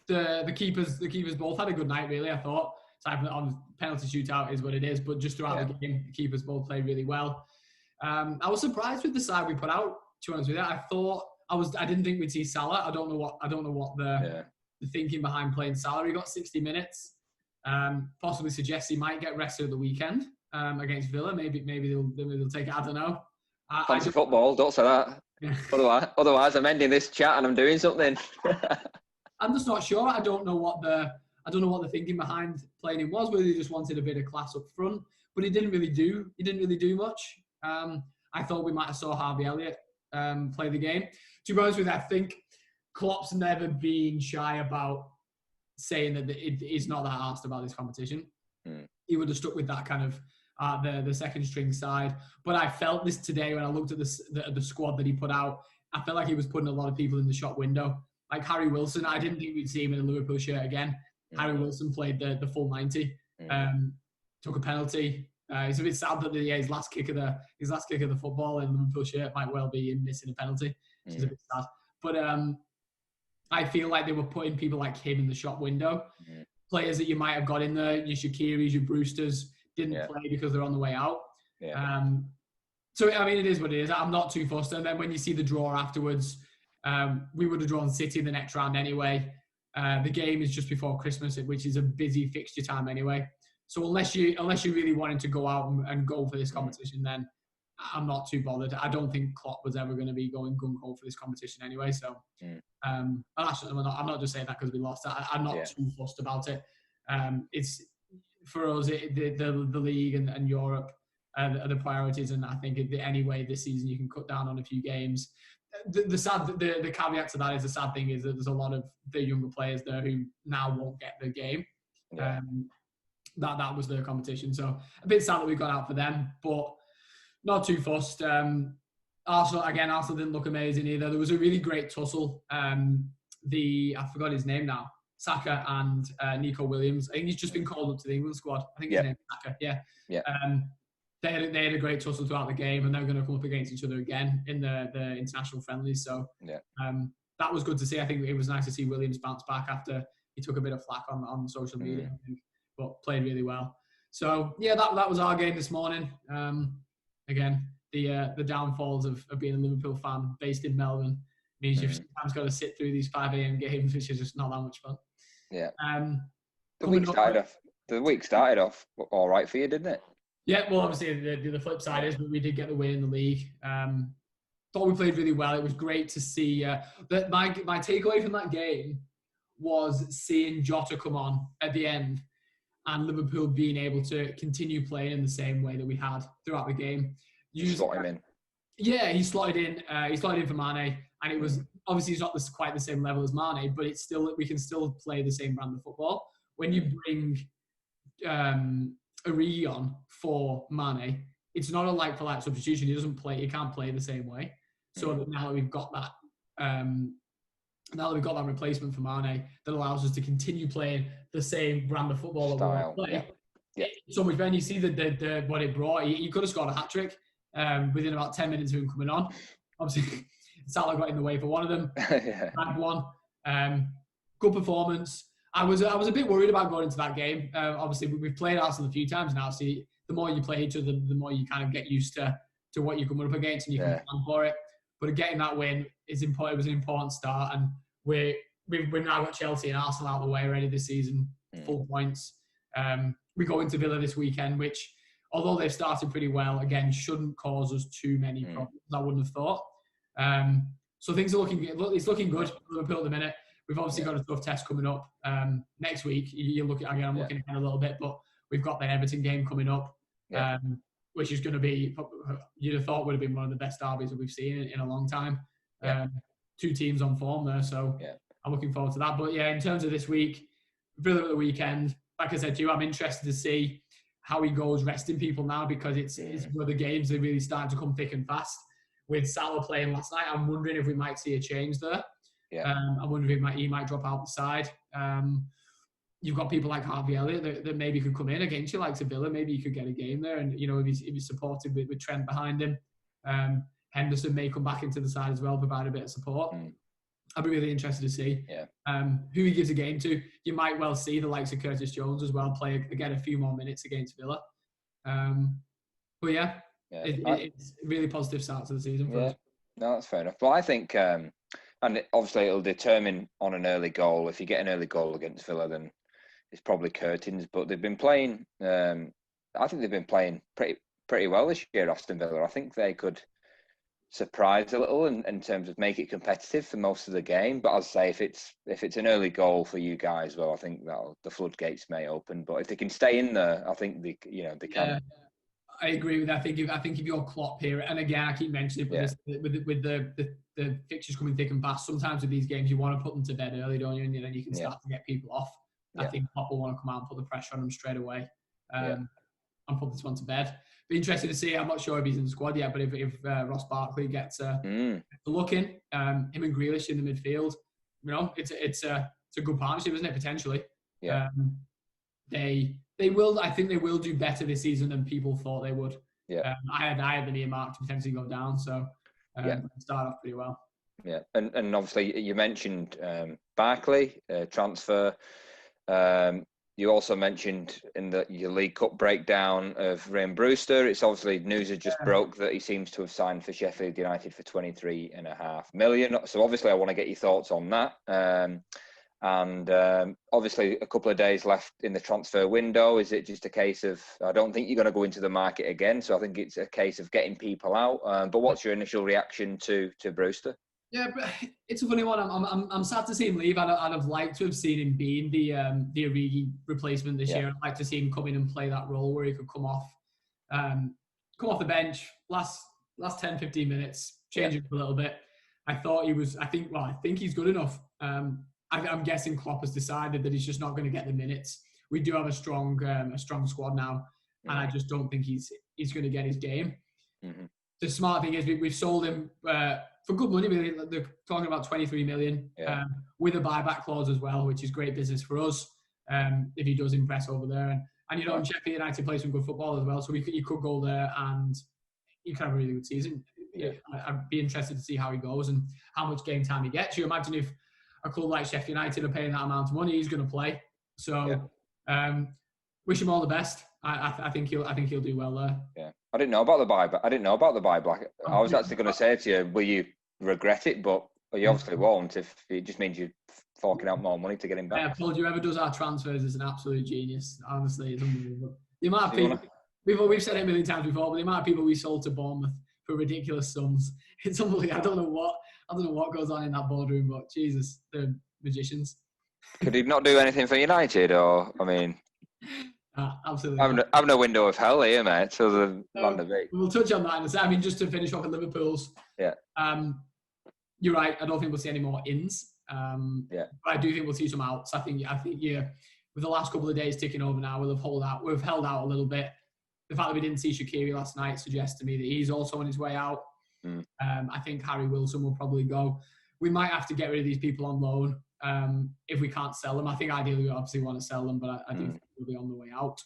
Speaker 1: The keepers both had a good night, really, I thought. Penalty shootout is what it is, but just throughout the game, the keepers both played really well. I was surprised with the side we put out. To be honest with you, I didn't think we'd see Salah. I don't know what the thinking behind playing Salah. He got 60 minutes. Possibly suggests he might get rested at the weekend against Villa. Maybe they'll take it. I don't know.
Speaker 2: Fancy football. Don't say that. Yeah. Otherwise, I'm ending this chat and I'm doing something.
Speaker 1: I'm just not sure. I don't know what the thinking behind playing him was. Whether he just wanted a bit of class up front, but he didn't really do much. I thought we might have saw Harvey Elliott play the game. To be honest with you, I think Klopp's never been shy about saying that he's not that arsed about this competition. He would have stuck with that kind of the second string side. But I felt this today when I looked at the squad that he put out. I felt like he was putting a lot of people in the shop window. Like Harry Wilson, I didn't think we'd see him in a Liverpool shirt again. Harry Wilson played the full 90, took a penalty. It's a bit sad that his last kick of the football in the Liverpool shirt might well be him missing a penalty, which is a bit sad. But I feel like they were putting people like him in the shop window.
Speaker 2: Mm.
Speaker 1: Players that you might have got in there, your Shakiris, your Brewsters, didn't play because they're on the way out.
Speaker 2: Yeah.
Speaker 1: So, I mean, it is what it is. I'm not too fussed. And then when you see the draw afterwards, we would have drawn City the next round anyway. The game is just before Christmas, which is a busy fixture time anyway. So unless you really wanted to go out and go for this competition, then I'm not too bothered. I don't think Klopp was ever going to be going gung-ho for this competition anyway. So actually, I'm not just saying that because we lost. I'm not too fussed about it. It's for us, the league and Europe are the priorities, and I think anyway this season you can cut down on a few games. The caveat to that is the sad thing is that there's a lot of the younger players there who now won't get the game. That was their competition, so a bit sad that we got out for them, but not too fussed. Arsenal didn't look amazing either. There was a really great tussle. I forgot his name now. Saka and Nico Williams. I think he's just been called up to the England squad. I think his name is Saka. Yeah. They had a great tussle throughout the game, and they're going to come up against each other again in the international friendlies. So that was good to see. I think it was nice to see Williams bounce back after he took a bit of flack on social media, I think, but played really well. So that was our game this morning. Again, the downfalls of being a Liverpool fan based in Melbourne means you've sometimes got to sit through these 5 a.m. games, which is just not that much fun.
Speaker 2: Yeah. The week started off all right for you, didn't it?
Speaker 1: Yeah, well, obviously the flip side is we did get the win in the league. Thought we played really well. It was great to see that. My takeaway from that game was seeing Jota come on at the end and Liverpool being able to continue playing in the same way that we had throughout the game.
Speaker 2: Slot him in.
Speaker 1: Yeah, he slotted in. He slotted in for Mane, and it was obviously he's not quite the same level as Mane, but it's still we can still play the same brand of football. When you bring Origi on for Mane, it's not a like-for-like substitution. He can't play the same way. So now that we've got that, replacement for Mane, that allows us to continue playing the same brand of football that we want to play. Yeah. So much better. You see what it brought. He could have scored a hat-trick within about 10 minutes of him coming on. Obviously, Salah got in the way for one of them. Had one. Good performance. I was a bit worried about going into that game. Obviously, we've played Arsenal a few times now. So the more you play each other, the more you kind of get used to what you're coming up against, and you can plan for it. But getting that win is important. It was an important start, and we've now got Chelsea and Arsenal out of the way already this season, full points. We go into Villa this weekend, which, although they've started pretty well, again shouldn't cause us too many problems. I wouldn't have thought. So things are looking good. It's looking good for Liverpool at the minute. We've obviously got a tough test coming up next week. I'm looking ahead a little bit, but we've got that Everton game coming up, which is going to be, you'd have thought would have been one of the best derbies that we've seen in a long time. Two teams on form there, so I'm looking forward to that. But in terms of this week, Villa at the weekend, like I said to you, I'm interested to see how he goes resting people now, because it's where the games are really starting to come thick and fast. With Salah playing last night, I'm wondering if we might see a change there. I'm wondering if he might drop out the side. You've got people like Harvey Elliott that maybe could come in against you, like Villa. Maybe he could get a game there, and if he's supported with Trent behind him, Henderson may come back into the side as well, provide a bit of support. I'd be really interested to see who he gives a game to. You might well see the likes of Curtis Jones as well play again a few more minutes against Villa. But it's a really positive start to the season for us.
Speaker 2: No, that's fair enough. Well, I think, and obviously it'll determine on an early goal. If you get an early goal against Villa, then it's probably curtains. But they've been playing. I think they've been playing pretty well this year, Aston Villa. I think they could surprise a little in terms of make it competitive for most of the game. But as I say, if it's an early goal for you guys, well, I think the floodgates may open. But if they can stay in there, I think they can.
Speaker 1: Yeah, I agree with that. I think if you're Klopp here, and again, I keep mentioning it, with the fixtures coming thick and fast, sometimes with these games you want to put them to bed early, don't you? And then you can start to get people off. I think Klopp will want to come out and put the pressure on them straight away. And put this one to bed. Be interested to see. I'm not sure if he's in the squad yet, but if Ross Barkley gets a look in, him and Grealish in the midfield, it's a good partnership, isn't it? Potentially, they will. I think they will do better this season than people thought they would. I had them earmarked to potentially go down, so start off pretty well.
Speaker 2: Yeah, and obviously you mentioned Barkley transfer. You also mentioned in your League Cup breakdown of Ryan Brewster. It's obviously news has just broke that he seems to have signed for Sheffield United for 23.5 million. So obviously I want to get your thoughts on that. And obviously a couple of days left in the transfer window. Is it just a case of, I don't think you're going to go into the market again, so I think it's a case of getting people out. But what's your initial reaction to Brewster?
Speaker 1: Yeah, but it's a funny one. I'm sad to see him leave. I'd have liked to have seen him being the Origi replacement this year. I'd like to see him come in and play that role where he could come off the bench, last 10, 15 minutes, change it a little bit. I think he's good enough. I'm guessing Klopp has decided that he's just not going to get the minutes. We do have a strong squad now, and I just don't think he's going to get his game. Mm-hmm. The smart thing is we've sold him for good money. They're talking about 23 million with a buyback clause as well, which is great business for us if he does impress over there. And Sheffield United play some good football as well, so you could go there and you could have a really good season. Yeah. I'd be interested to see how he goes and how much game time he gets. You imagine if a club like Sheffield United are paying that amount of money, he's going to play. So wish him all the best. I think he'll do well there.
Speaker 2: Yeah, I didn't know about the buyback. I was actually going to say to you, will you regret it? But you obviously won't. If it just means you're forking out more money to get him back.
Speaker 1: I told you, whoever does our transfers is an absolute genius. Honestly, it's unbelievable. The amount of people we've said it a million times before, but the amount of people we sold to Bournemouth for ridiculous sums, it's unbelievable. I don't know what goes on in that boardroom, but Jesus, they're magicians.
Speaker 2: Could he not do anything for United, or I mean?
Speaker 1: Absolutely.
Speaker 2: I've no window of hell here, mate. So
Speaker 1: we'll touch on that in a second. I mean, just to finish off with Liverpool's.
Speaker 2: Yeah.
Speaker 1: You're right. I don't think we'll see any more ins. But I do think we'll see some outs. I think with the last couple of days ticking over now, we've held out a little bit. The fact that we didn't see Shaqiri last night suggests to me that he's also on his way out. I think Harry Wilson will probably go. We might have to get rid of these people on loan if we can't sell them. I think ideally we obviously want to sell them, but I do think we'll be on the way out.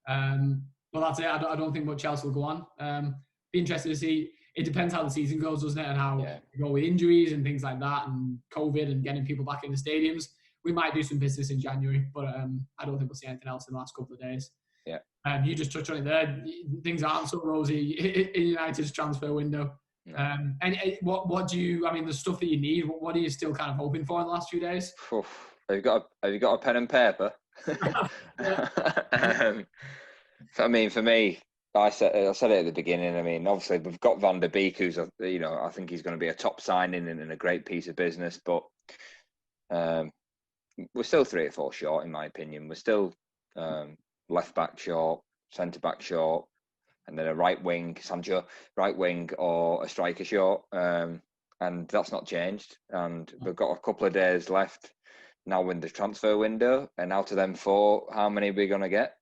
Speaker 1: But that's it. I don't think much else will go on. Be interested to see. It depends how the season goes, doesn't it? And how we go with injuries and things like that and COVID and getting people back in the stadiums. We might do some business in January, but I don't think we'll see anything else in the last couple of days.
Speaker 2: Yeah.
Speaker 1: You just touched on it there. Things aren't so rosy in United's transfer window. And what do you? I mean, the stuff that you need. What are you still kind of hoping for in the last few days?
Speaker 2: Have you got a pen and paper? I mean, for me, I said it at the beginning. I mean, obviously we've got Van der Beek, who's I think he's going to be a top signing and a great piece of business. But we're still 3 or 4 short, in my opinion. We're still left back short, centre back short. And then a right wing, Sancho, right wing or a striker short. And that's not changed. And we've got a couple of days left now in the transfer window. And out of them 4, how many are we going to get?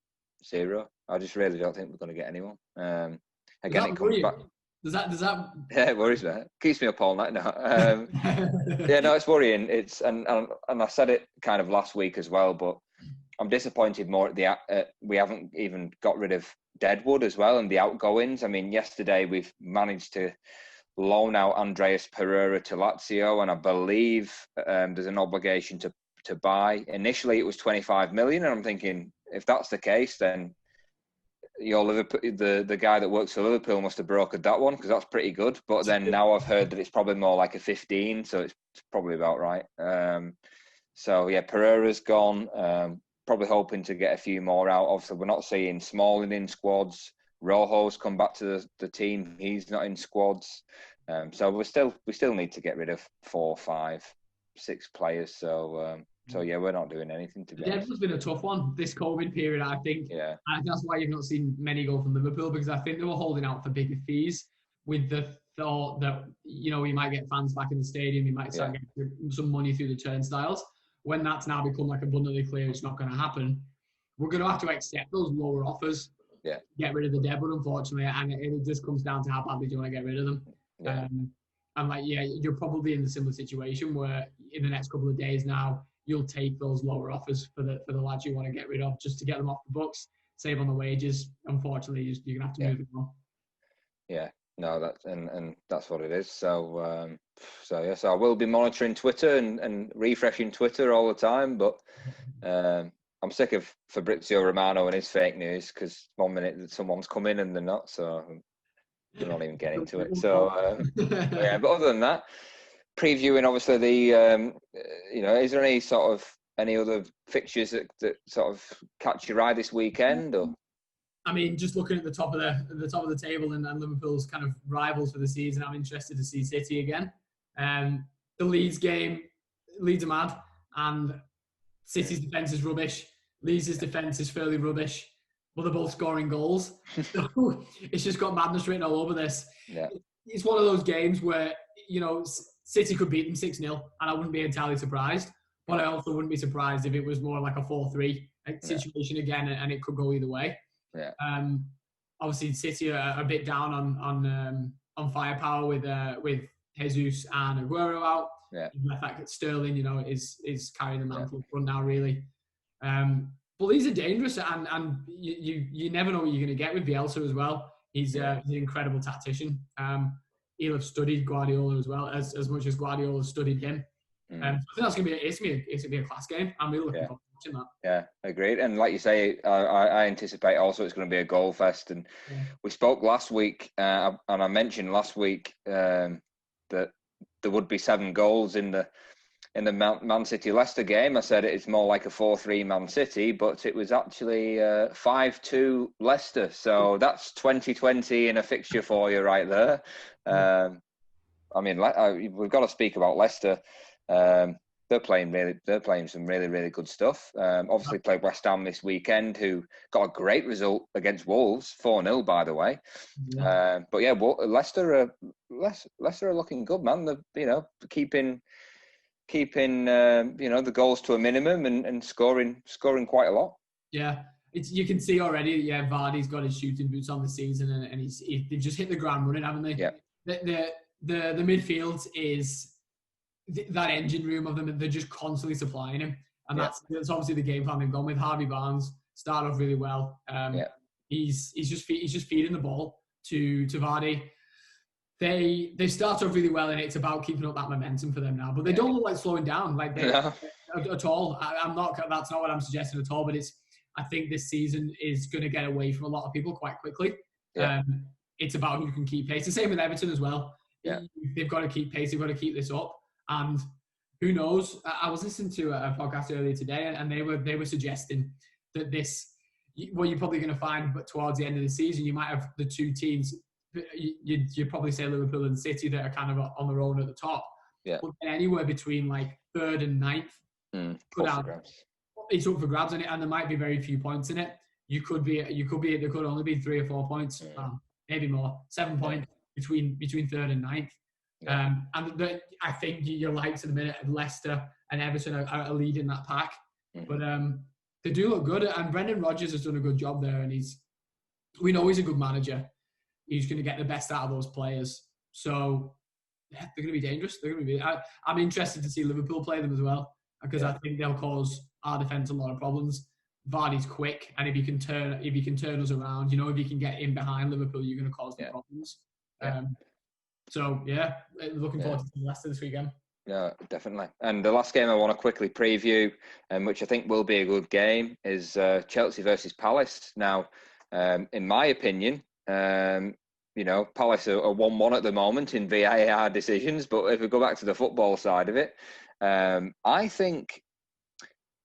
Speaker 2: 0. I just really don't think we're going to get anyone. Again, it comes back.
Speaker 1: Does that?
Speaker 2: Yeah, it worries me. Keeps me up all night now. It's worrying. And I said it kind of last week as well, but I'm disappointed more at we haven't even got rid of Deadwood as well and the outgoings. I mean, yesterday we've managed to loan out Andreas Pereira to Lazio, and I believe there's an obligation to buy. Initially, it was 25 million, and I'm thinking if that's the case, then the guy that works for Liverpool must have brokered that one because that's pretty good. But then now I've heard that it's probably more like a 15, so it's probably about right. Pereira's gone. Probably hoping to get a few more out. Obviously, we're not seeing Smalling in squads. Rojo's come back to the team. He's not in squads. So we still need to get rid of 4, 5, 6 players. So we're not doing anything to be honest.
Speaker 1: Deadwood's been a tough one this COVID period, I think.
Speaker 2: Yeah.
Speaker 1: I think that's why you've not seen many go from Liverpool, because I think they were holding out for bigger fees with the thought that, we might get fans back in the stadium, we might start getting some money through the turnstiles. When that's now become like abundantly clear it's not going to happen, we're going to have to accept those lower offers.
Speaker 2: Yeah.
Speaker 1: Get rid of the Deadwood, unfortunately, and it just comes down to how badly do you want to get rid of them.
Speaker 2: Yeah.
Speaker 1: You're probably in a similar situation where in the next couple of days now, you'll take those lower offers for the lads you want to get rid of just to get them off the books, save on the wages. Unfortunately, you're going to have to move them on.
Speaker 2: Yeah. No, that's what it is. So I will be monitoring Twitter and refreshing Twitter all the time. But I'm sick of Fabrizio Romano and his fake news, because 1 minute someone's come in and they're not. So we're not even getting into it. So yeah, but other than that, previewing obviously the is there any other fixtures that sort of catch your eye this weekend? Or
Speaker 1: I mean, just looking at the top of the table and Liverpool's kind of rivals for the season, I'm interested to see City again. The Leeds game, Leeds are mad, and City's defence is rubbish. Leeds' defence is fairly rubbish, but they're both scoring goals. So it's just got madness written all over this.
Speaker 2: Yeah.
Speaker 1: It's one of those games where, City could beat them 6-0, and I wouldn't be entirely surprised. But I also wouldn't be surprised if it was more like a 4-3 situation again, and it could go either way.
Speaker 2: Yeah.
Speaker 1: Obviously, City are a bit down on firepower with Jesus and Aguero out.
Speaker 2: Yeah.
Speaker 1: The fact that Sterling, is carrying the mantle front now, really. But Leeds are dangerous, and you never know what you're going to get with Bielsa as well. He's an incredible tactician. He'll have studied Guardiola as well, as much as Guardiola studied him. So I think that's going to be a class game. I'm really looking forward to watching that.
Speaker 2: Yeah, agreed. And like you say, I anticipate also it's going to be a goal fest. And we spoke last week, and I mentioned last week that there would be 7 goals in the Man City Leicester game. I said it's more like a 4-3 Man City, but it was actually 5-2 Leicester. So that's 2020 in a fixture for you right there. I mean, we've got to speak about Leicester. They're playing some really, really good stuff. Obviously played West Ham this weekend, who got a great result against Wolves, 4-0 by the way.
Speaker 1: Yeah.
Speaker 2: But yeah, Leicester are looking good, man. They're keeping the goals to a minimum and scoring quite a lot.
Speaker 1: Yeah, you can see already. Yeah, Vardy's got his shooting boots on this season, and they've just hit the ground running, haven't they?
Speaker 2: Yeah.
Speaker 1: The midfield is that engine room of them. They're just constantly supplying him, and that's obviously the game plan they've gone with. Harvey Barnes started off really well. He's just feeding the ball to Vardy. They start off really well, and it's about keeping up that momentum for them now. But they don't look like slowing down, at all. I'm not. That's not what I'm suggesting at all. But I think this season is going to get away from a lot of people quite quickly.
Speaker 2: Yeah.
Speaker 1: It's about who can keep pace. The same with Everton as well.
Speaker 2: Yeah.
Speaker 1: They've got to keep pace. They've got to keep this up. And who knows? I was listening to a podcast earlier today, and they were suggesting that what you're probably going to find, but towards the end of the season, you might have the two teams. You'd probably say Liverpool and City that are kind of on their own at the top.
Speaker 2: Yeah.
Speaker 1: But anywhere between like 3rd and 9th, it's up for grabs, and there might be very few points in it. There could only be 3 or 4 points, maybe more, 7 points between 3rd and 9th.
Speaker 2: Yeah.
Speaker 1: I think you're like to the minute Leicester and Everton are leading that pack, but they do look good. And Brendan Rodgers has done a good job there, and we know he's a good manager. He's going to get the best out of those players. So yeah, they're going to be dangerous. I'm interested to see Liverpool play them as well, because I think they'll cause our defence a lot of problems. Vardy's quick, and if you can turn us around, if you can get in behind Liverpool, you're going to cause them problems. So yeah, looking forward to seeing Leicester this weekend.
Speaker 2: Yeah, definitely. And the last game I want to quickly preview, which I think will be a good game, is Chelsea versus Palace. Now, in my opinion, Palace are 1-1 at the moment in VAR decisions. But if we go back to the football side of it, I think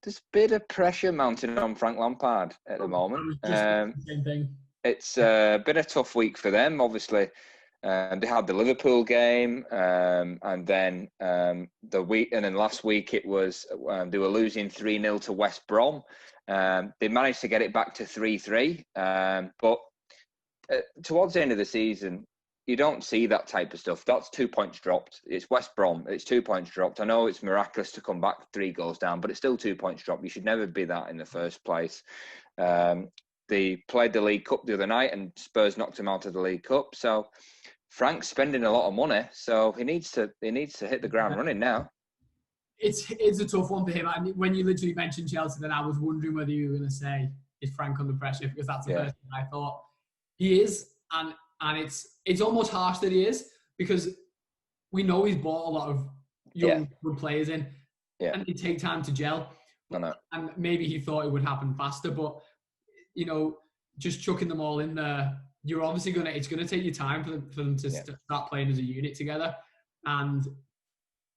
Speaker 2: there's a bit of pressure mounting on Frank Lampard at the moment.
Speaker 1: The same thing.
Speaker 2: It's been a tough week for them, obviously. They had the Liverpool game, and then last week it was they were losing 3-0 to West Brom. They managed to get it back to 3-3, but towards the end of the season, you don't see that type of stuff. That's 2 points dropped. It's West Brom. It's 2 points dropped. I know it's miraculous to come back 3 goals down, but it's still 2 points dropped. You should never be that in the first place. They played the League Cup the other night, and Spurs knocked him out of the League Cup. So Frank's spending a lot of money, so he needs to hit the ground running now.
Speaker 1: It's a tough one for him. I mean, when you literally mentioned Chelsea, then I was wondering whether you were going to say, is Frank under pressure? Because that's the first thing I thought. He is, and and it's almost harsh that he is, because we know he's brought a lot of young good players in, and they take time to gel. And maybe he thought it would happen faster, but just chucking them all in there, you're obviously it's going to take you time for them to start playing as a unit together. And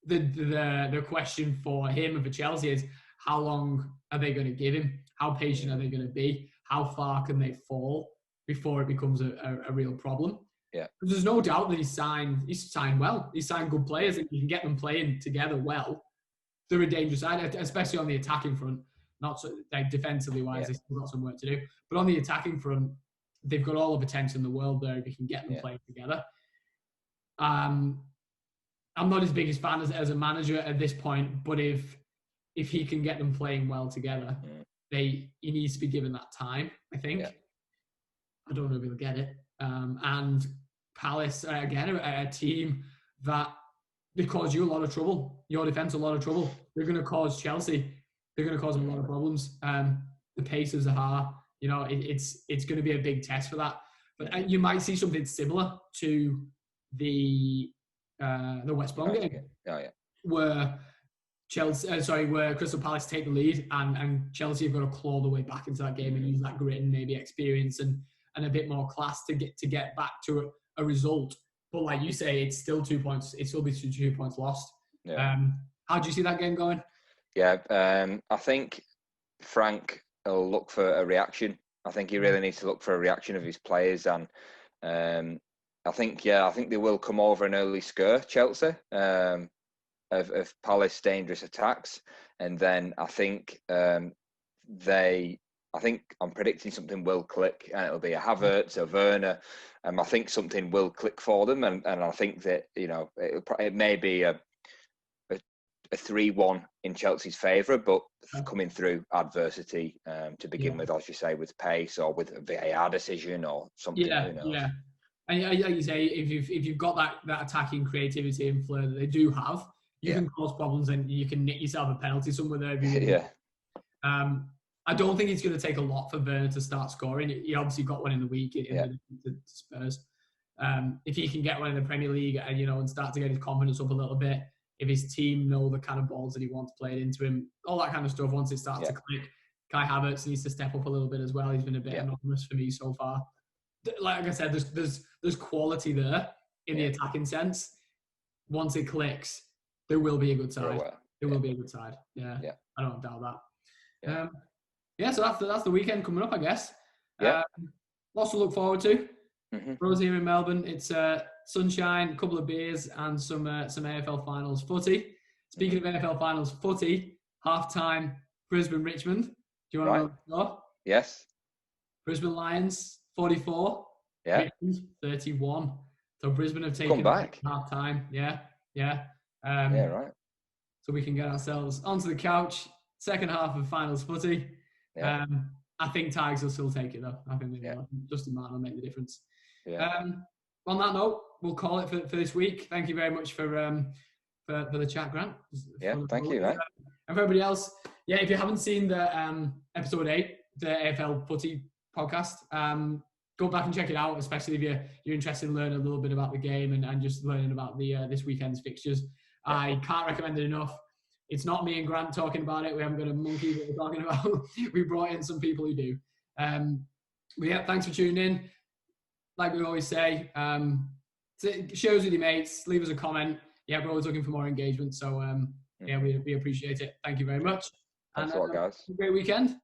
Speaker 1: the question for him and for Chelsea is, how long are they going to give him? How patient are they going to be? How far can they fall before it becomes a real problem?
Speaker 2: Yeah.
Speaker 1: Because there's no doubt that he's signed well. He's signed good players, and you can get them playing together well. They're a dangerous side, especially on the attacking front. Not so, like, defensively wise, they've still got some work to do. But on the attacking front, they've got all the potential in the world there if you can get them playing together. I'm not his biggest fan as a manager at this point, but if he can get them playing well together, he needs to be given that time, I think. Yeah. I don't know if he'll get it. And Palace, again, a team that they cause you a lot of trouble. Your defence a lot of trouble. They're going to cause Chelsea. They're going to cause them a lot of problems. The pace of Zaha, it's going to be a big test for that. But you might see something similar to the West Brom game, where where Crystal Palace take the lead, and Chelsea have got to claw their way back into that game and use that grit and maybe experience and a bit more class to get back to a result. But like you say, it's still 2 points. It still be 2 points lost. Yeah. How do you see that game going?
Speaker 2: Yeah, I think Frank will look for a reaction. I think he really needs to look for a reaction of his players, and I think they will come over an early scare, Chelsea, of Palace dangerous attacks, and then I think I'm predicting something will click, and it'll be a Havertz, a Werner. I think something will click for them, and I think that it may be a 3-1 in Chelsea's favour, but coming through adversity to begin with, as you say, with pace or with a VAR decision or something.
Speaker 1: Yeah. And like you say, if you've got that attacking creativity and flair that they do have, you can cause problems, and you can nick yourself a penalty somewhere there. I don't think it's going to take a lot for Werner to start scoring. He obviously got one in the week in the Spurs. If he can get one in the Premier League, and start to get his confidence up a little bit, if his team know the kind of balls that he wants played into him, all that kind of stuff, once it starts to click, Kai Havertz needs to step up a little bit as well. He's been a bit anonymous for me so far. Like I said, there's quality there in the attacking sense. Once it clicks, there will be a good side. There will be a good side. Yeah. I don't doubt that. So that's the weekend coming up, I guess. Lots to look forward to. Rose here in Melbourne. It's sunshine, a couple of beers, and some AFL Finals footy. Speaking of AFL Finals footy, half-time Brisbane-Richmond. Do you want to know the score? Yes. Brisbane Lions, 44. Richmond, 31. So Brisbane have taken back half-time. Yeah. Right. So we can get ourselves onto the couch. Second half of Finals footy. I think Tigers will still take it, though. I think they will. Justin Martin will make the difference. On that note, we'll call it for this week. Thank you very much for the chat, Grant. Thank you, mate. And for everybody else, if you haven't seen the episode 8, the AFL Footy podcast, go back and check it out, especially if you're interested in learning a little bit about the game and just learning about the this weekend's fixtures. I can't recommend it enough. It's not me and Grant talking about it. We haven't got a monkey that we're talking about. We brought in some people who do. But thanks for tuning in. Like we always say, share us with your mates. Leave us a comment. We're always looking for more engagement. So, we appreciate it. Thank you very much.
Speaker 2: Thanks a lot, guys.
Speaker 1: Have a great weekend.